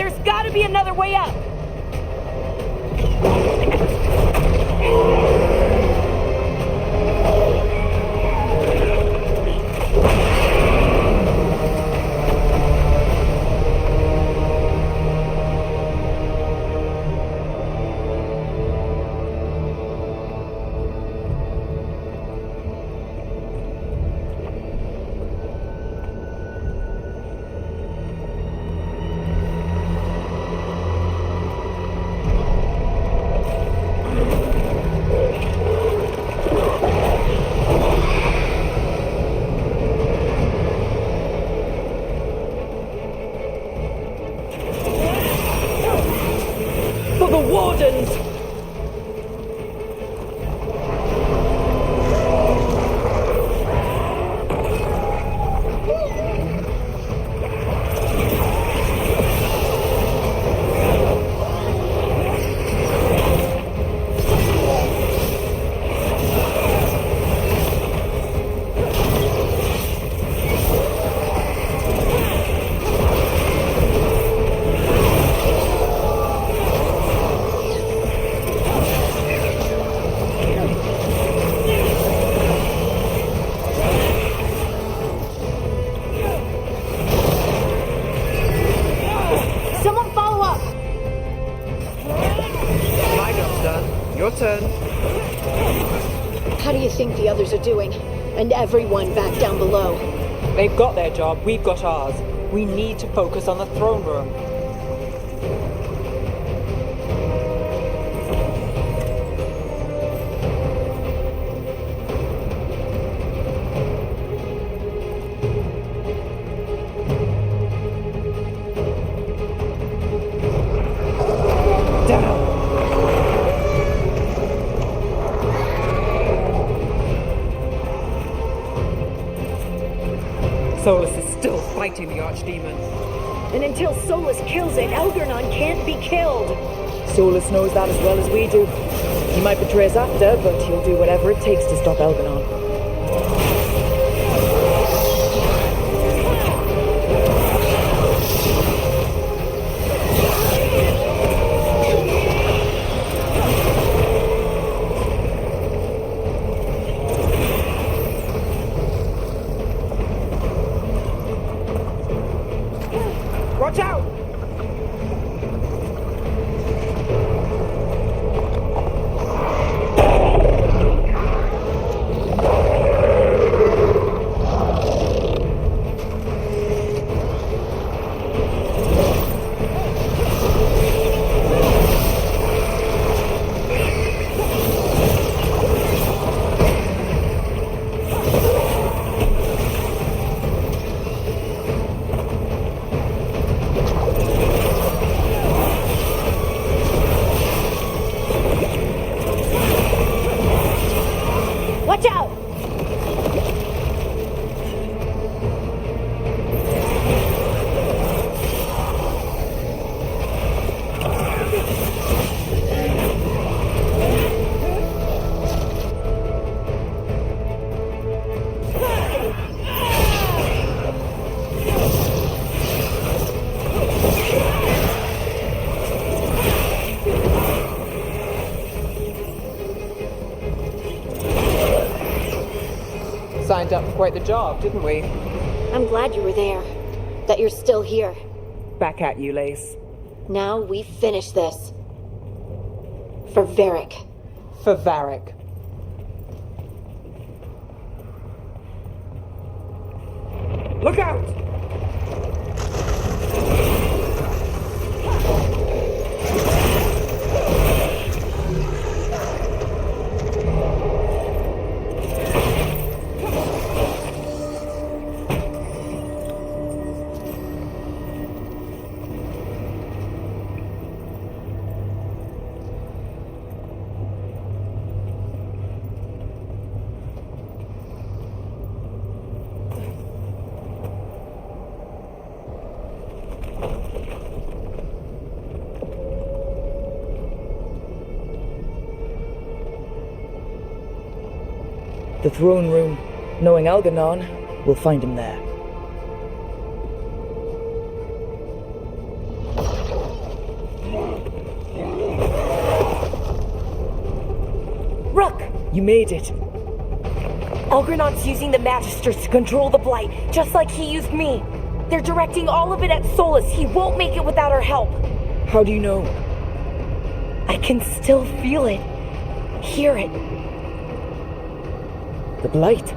There's gotta be another way up! How do you think the others are doing? And everyone back down below? They've got their job, we've got ours. We need to focus on the throne room. Solus is still fighting the Archdemon. And until Solus kills it, Elgar'nan can't be killed. Solus knows that as well as we do. He might betray us after, but he'll do whatever it takes to stop Elgar'nan. Watch out! Watch out! Signed up for quite the job, didn't we? I'm glad you were there. That you're still here. Back at you, Lace. Now we finish this. For Varric. For Varric. Look out! The throne room. Knowing Elgar'nan, we'll find him there. You made it. Elgranon's using the Magisters to control the Blight, just like he used me. They're directing all of it at Solus. He won't make it without our help. How do you know? I can still feel it. Hear it. The Blight.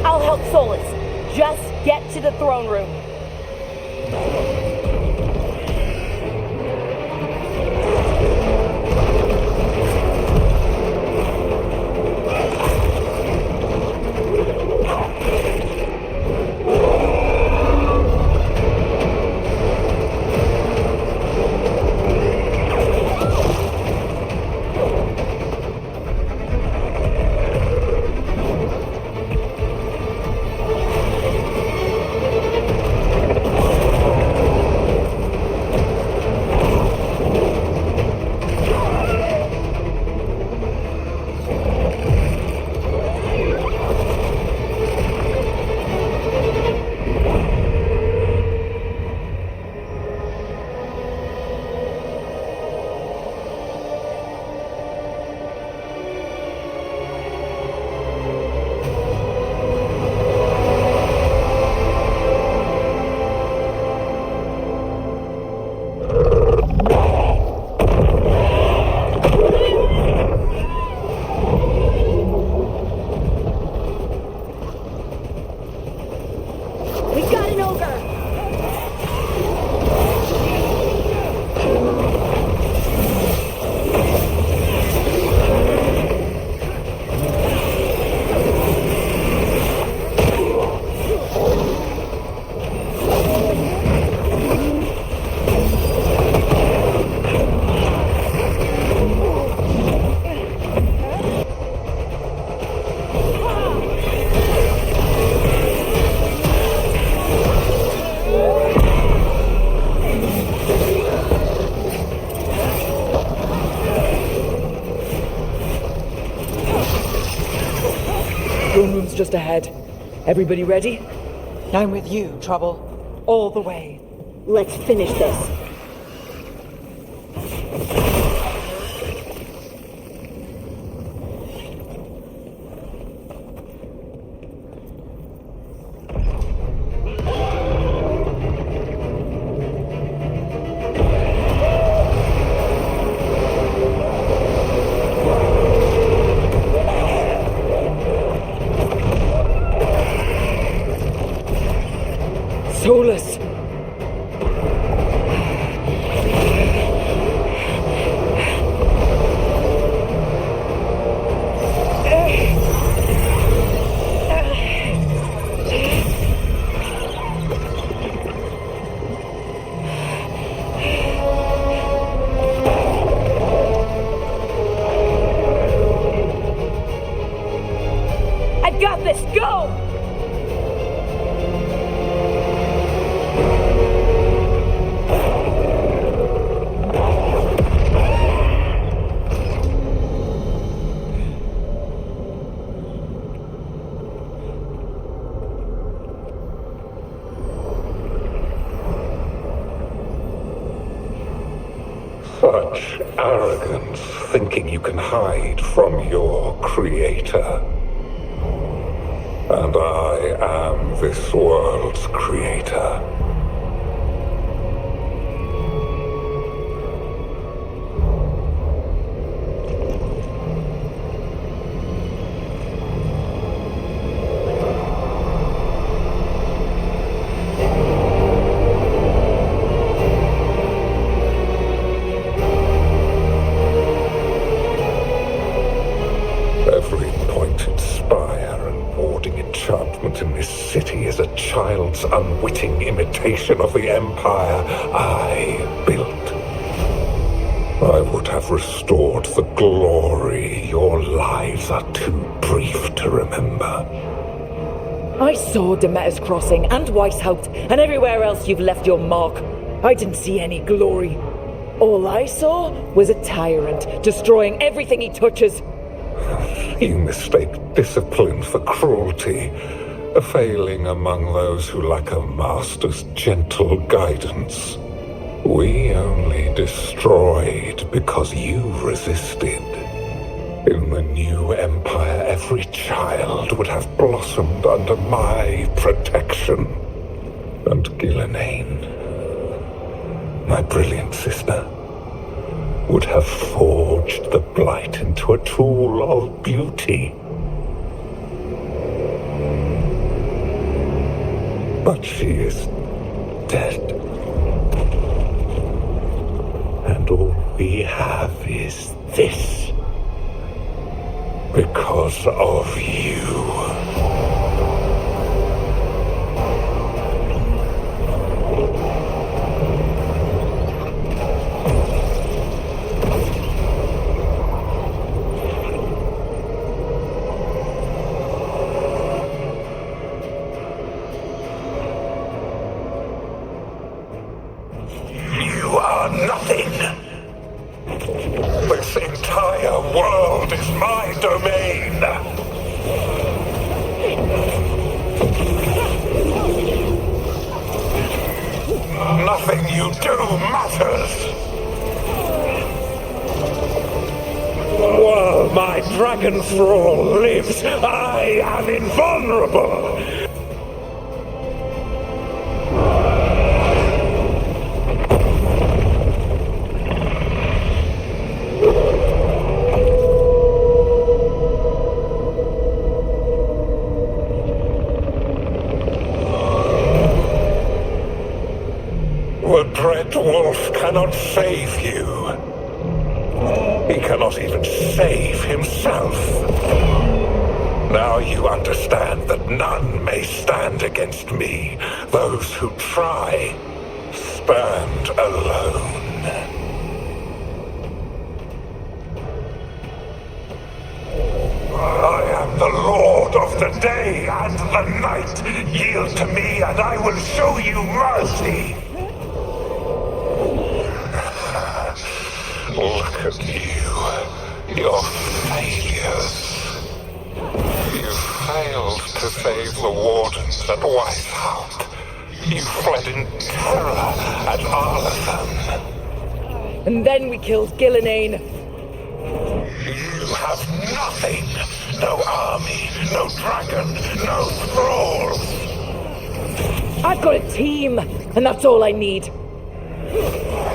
I'll help Solus. Just get to the throne room. Just ahead. Everybody ready? I'm with you, Trouble. All the way. Let's finish this. Solus! I've got this! Go! Such arrogance, thinking you can hide from your creator. And I am this world's creator. In this city is a child's unwitting imitation of the empire I built. I would have restored the glory your lives are too brief to remember. I saw Demeter's Crossing and Weishaupt and everywhere else you've left your mark. I didn't see any glory. All I saw was a tyrant destroying everything he touches. You mistake discipline for cruelty. failing among those who lack a master's gentle guidance. We only destroyed because you resisted. In the new empire, every child would have blossomed under my protection. And Gillenane, my brilliant sister, would have forged the Blight into a tool of beauty. But she is dead. And all we have is this. Because of you. You are nothing. This entire world is my domain. Nothing you do matters. While my dragon thrall lives, I am invulnerable. The Dread Wolf cannot save you. He cannot even save himself. Now you understand that none may stand against me. Those who try stand alone. I am the Lord of the day and the night. Yield to me and I will show you mercy. Look at you. Your failures. You failed to save the wardens at Weishaupt. You fled in terror at Arlathan. And then we killed Gillenane. You have nothing. No army, no dragon, no thralls. I've got a team, and that's all I need.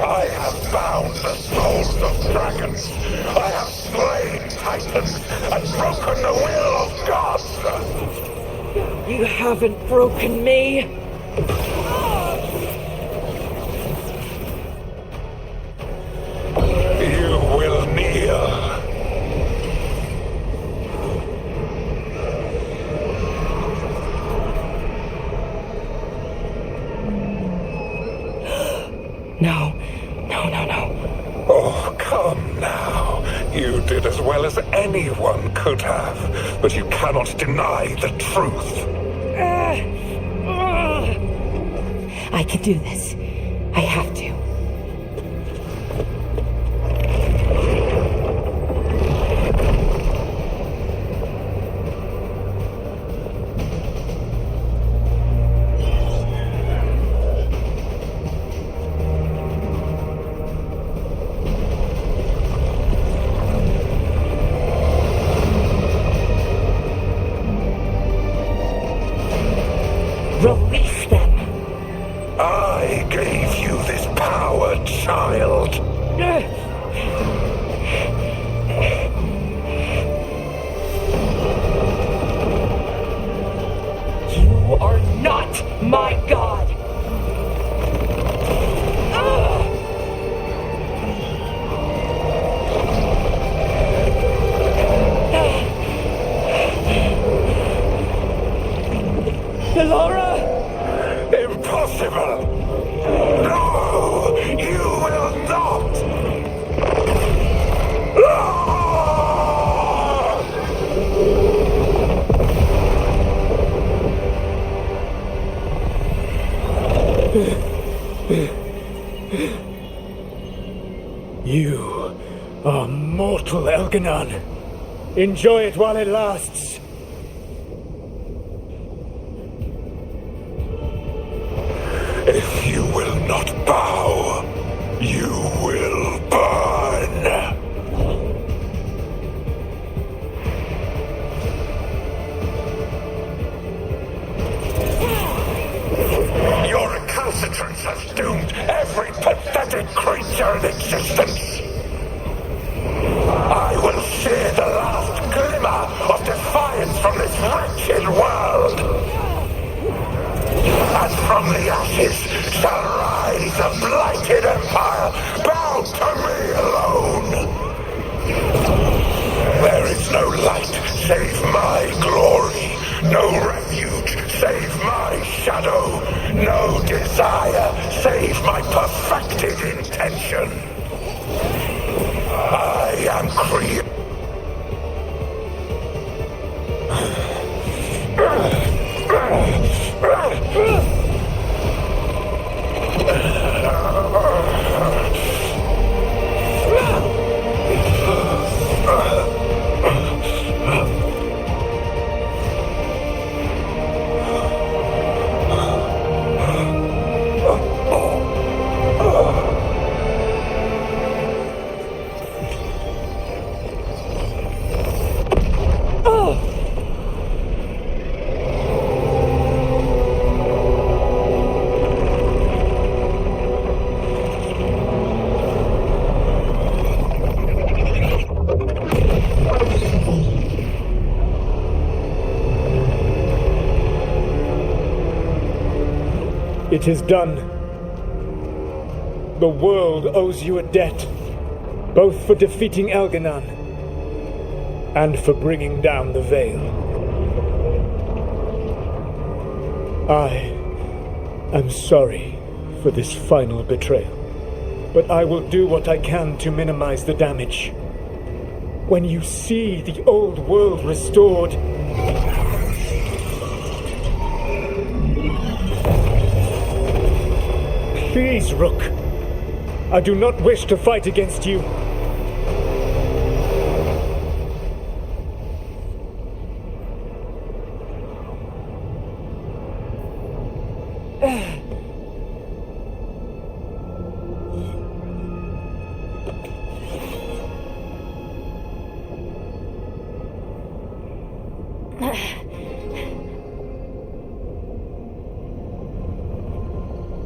I have bound the souls of dragons. I have slain titans and broken the will of gods. You haven't broken me. You will kneel. No. Oh, come now. You did as well as anyone could have, but you cannot deny the truth. I can do this. I have to. Release them. I gave you this power, child. You are not my god. Delora! Impossible! No! You will not! You are mortal, Elganon. Enjoy it while it lasts. creature in existence. I will share the last glimmer of defiance from this wretched world. And from the ashes shall rise a blighted empire, bound to me alone. There is no light save my glory, no refuge save my shadow, no desire save my perfected intention. I am created. It is done. The world owes you a debt, both for defeating Elganon and for bringing down the Veil. I am sorry for this final betrayal, but I will do what I can to minimize the damage. When you see the old world restored, please, Rook. I do not wish to fight against you.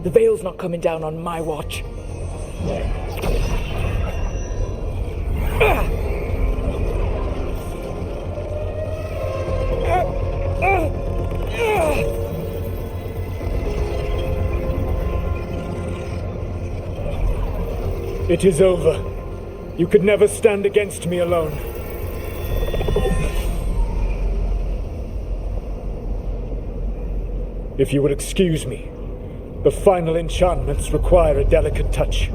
The Veil's not coming down on my watch. It is over. You could never stand against me alone. If you would excuse me, the final enchantments require a delicate touch.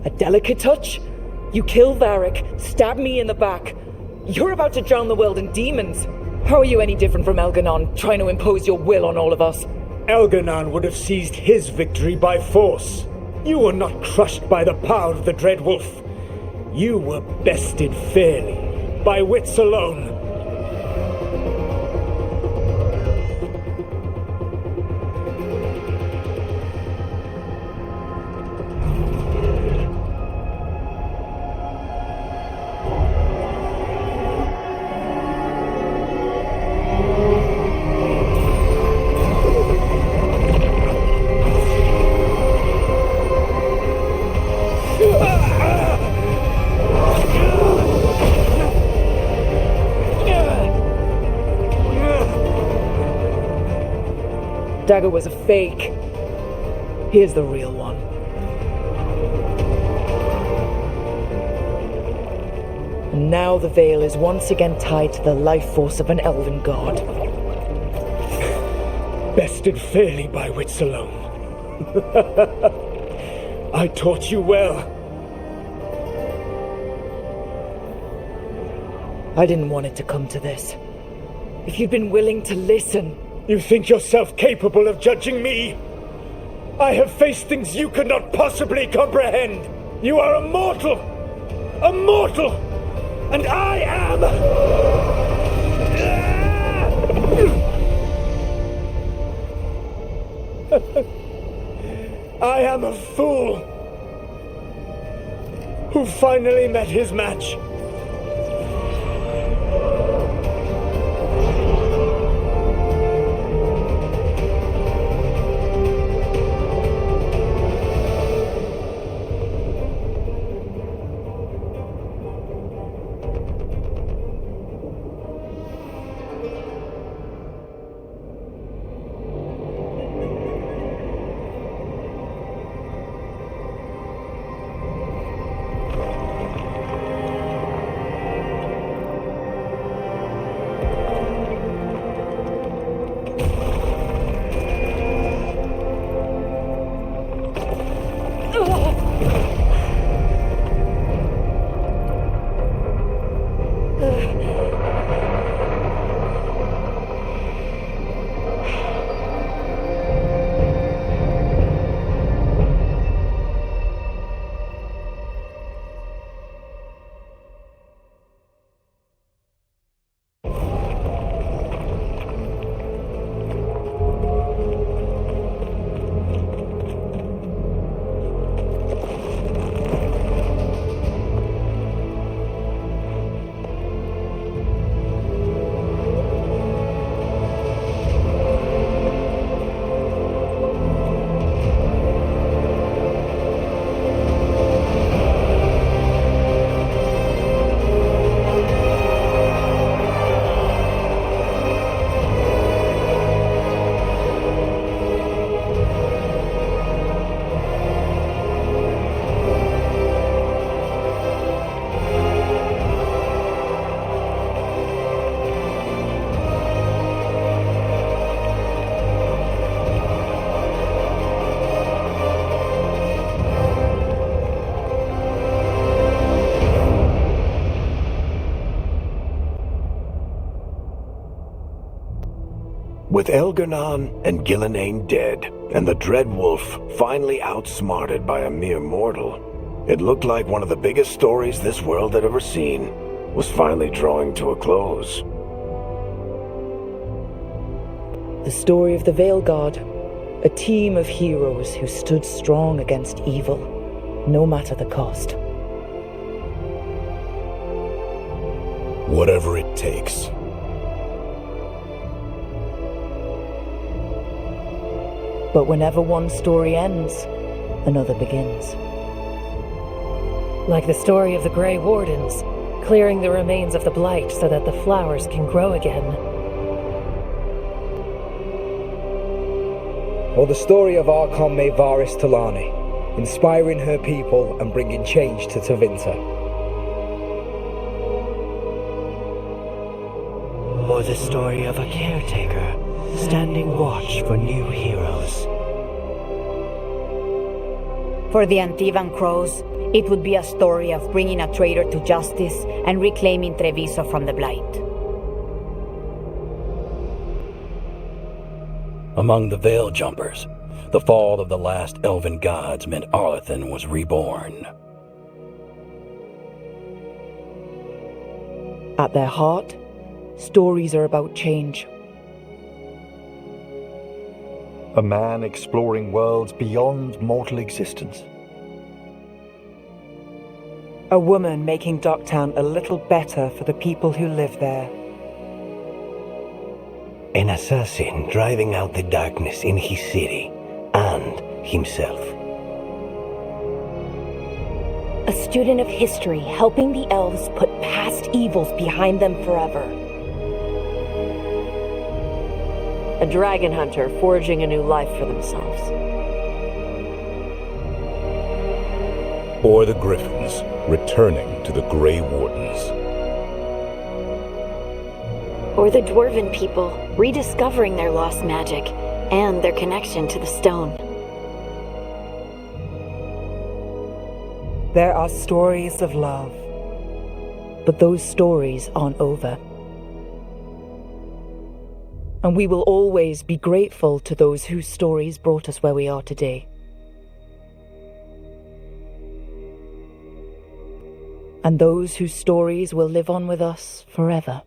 A delicate touch? You kill Varric, stab me in the back. You're about to drown the world in demons. How are you any different from Elganon, trying to impose your will on all of us? Elganon would have seized his victory by force. You were not crushed by the power of the Dread Wolf. You were bested fairly, by wits alone. Dagger was a fake. Here's the real one. And now the Veil is once again tied to the life force of an elven god. Bested fairly by wits alone. I taught you well. I didn't want it to come to this. If you'd been willing to listen... You think yourself capable of judging me? I have faced things you could not possibly comprehend. You are a mortal! A mortal! And I am... I am a fool who finally met his match. With Elgar'nan and Gillenane dead, and the Dreadwolf finally outsmarted by a mere mortal, it looked like one of the biggest stories this world had ever seen was finally drawing to a close. The story of the Veilguard, a team of heroes who stood strong against evil, no matter the cost. Whatever it takes. But whenever one story ends, another begins. Like the story of the Grey Wardens, clearing the remains of the Blight so that the flowers can grow again. Or the story of Archon Maevaris Talani, inspiring her people and bringing change to Tevinter. Or the story of a caretaker, standing watch for new heroes. For the Antivan Crows, it would be a story of bringing a traitor to justice and reclaiming Treviso from the Blight. Among the Veil Jumpers, the fall of the last elven gods meant Arlethan was reborn. At their heart, stories are about change. A man exploring worlds beyond mortal existence. A woman making Docktown a little better for the people who live there. An assassin driving out the darkness in his city and himself. A student of history helping the elves put past evils behind them forever. A dragon hunter forging a new life for themselves. Or the Griffins returning to the Grey Wardens. Or the Dwarven people rediscovering their lost magic and their connection to the stone. There are stories of love. But those stories aren't over. And we will always be grateful to those whose stories brought us where we are today. And those whose stories will live on with us forever.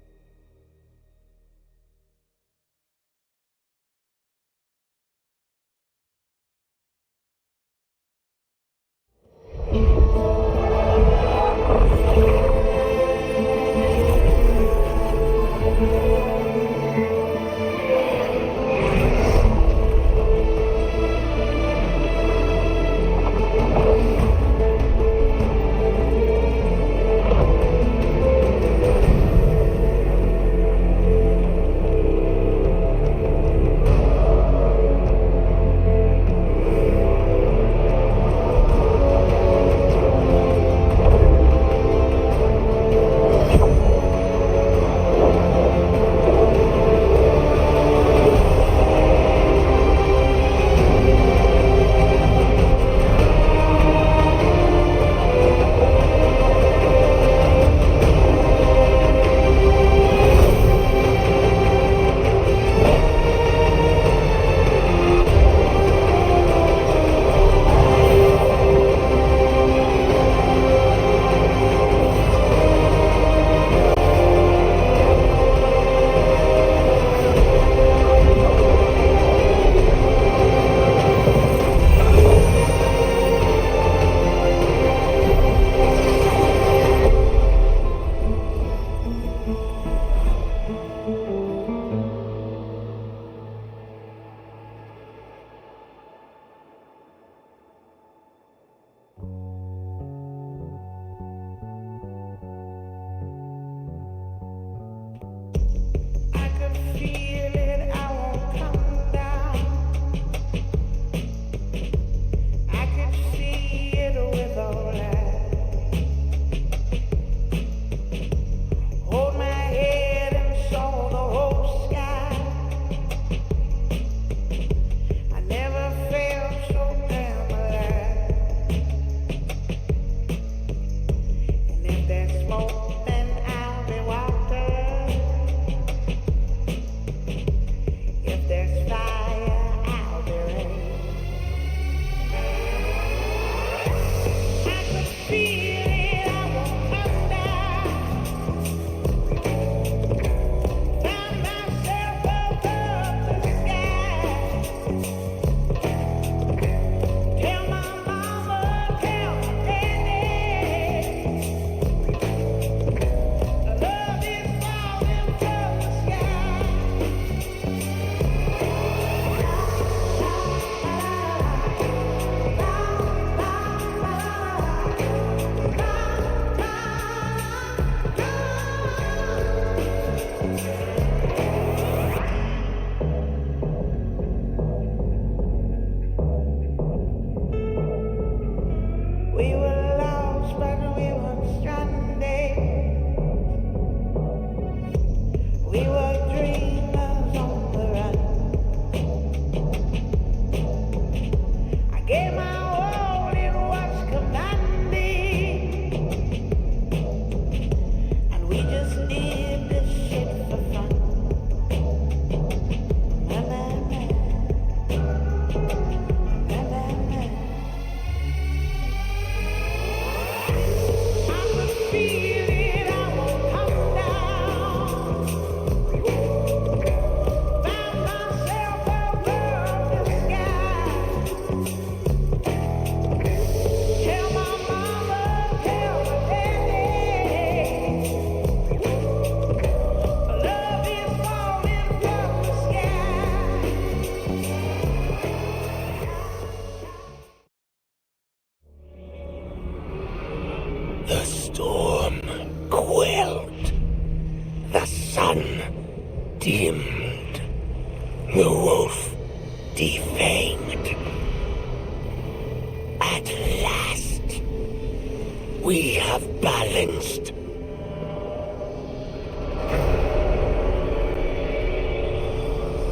We were dreamers on the run. I gave my all in what's commanding, and we just did this shit for fun. Na, na, na. Na, na, na. I could feel it, I won't come down. Found myself above the sky. Tell my mama, tell my daddy, love is falling from the sky. The storm quelled. The sun dimmed. The wolf defanged. At last, we have balanced.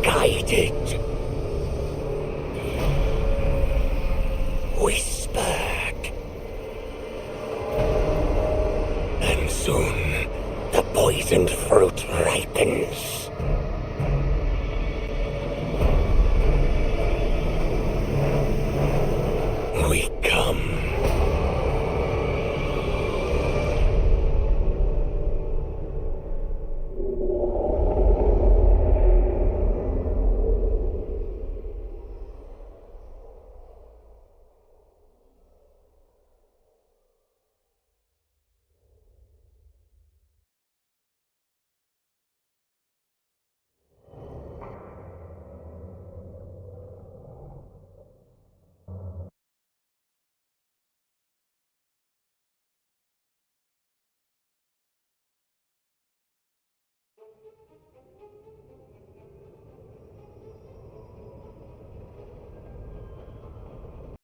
Guided. Whispered. And soon, the poisoned fruit ripens.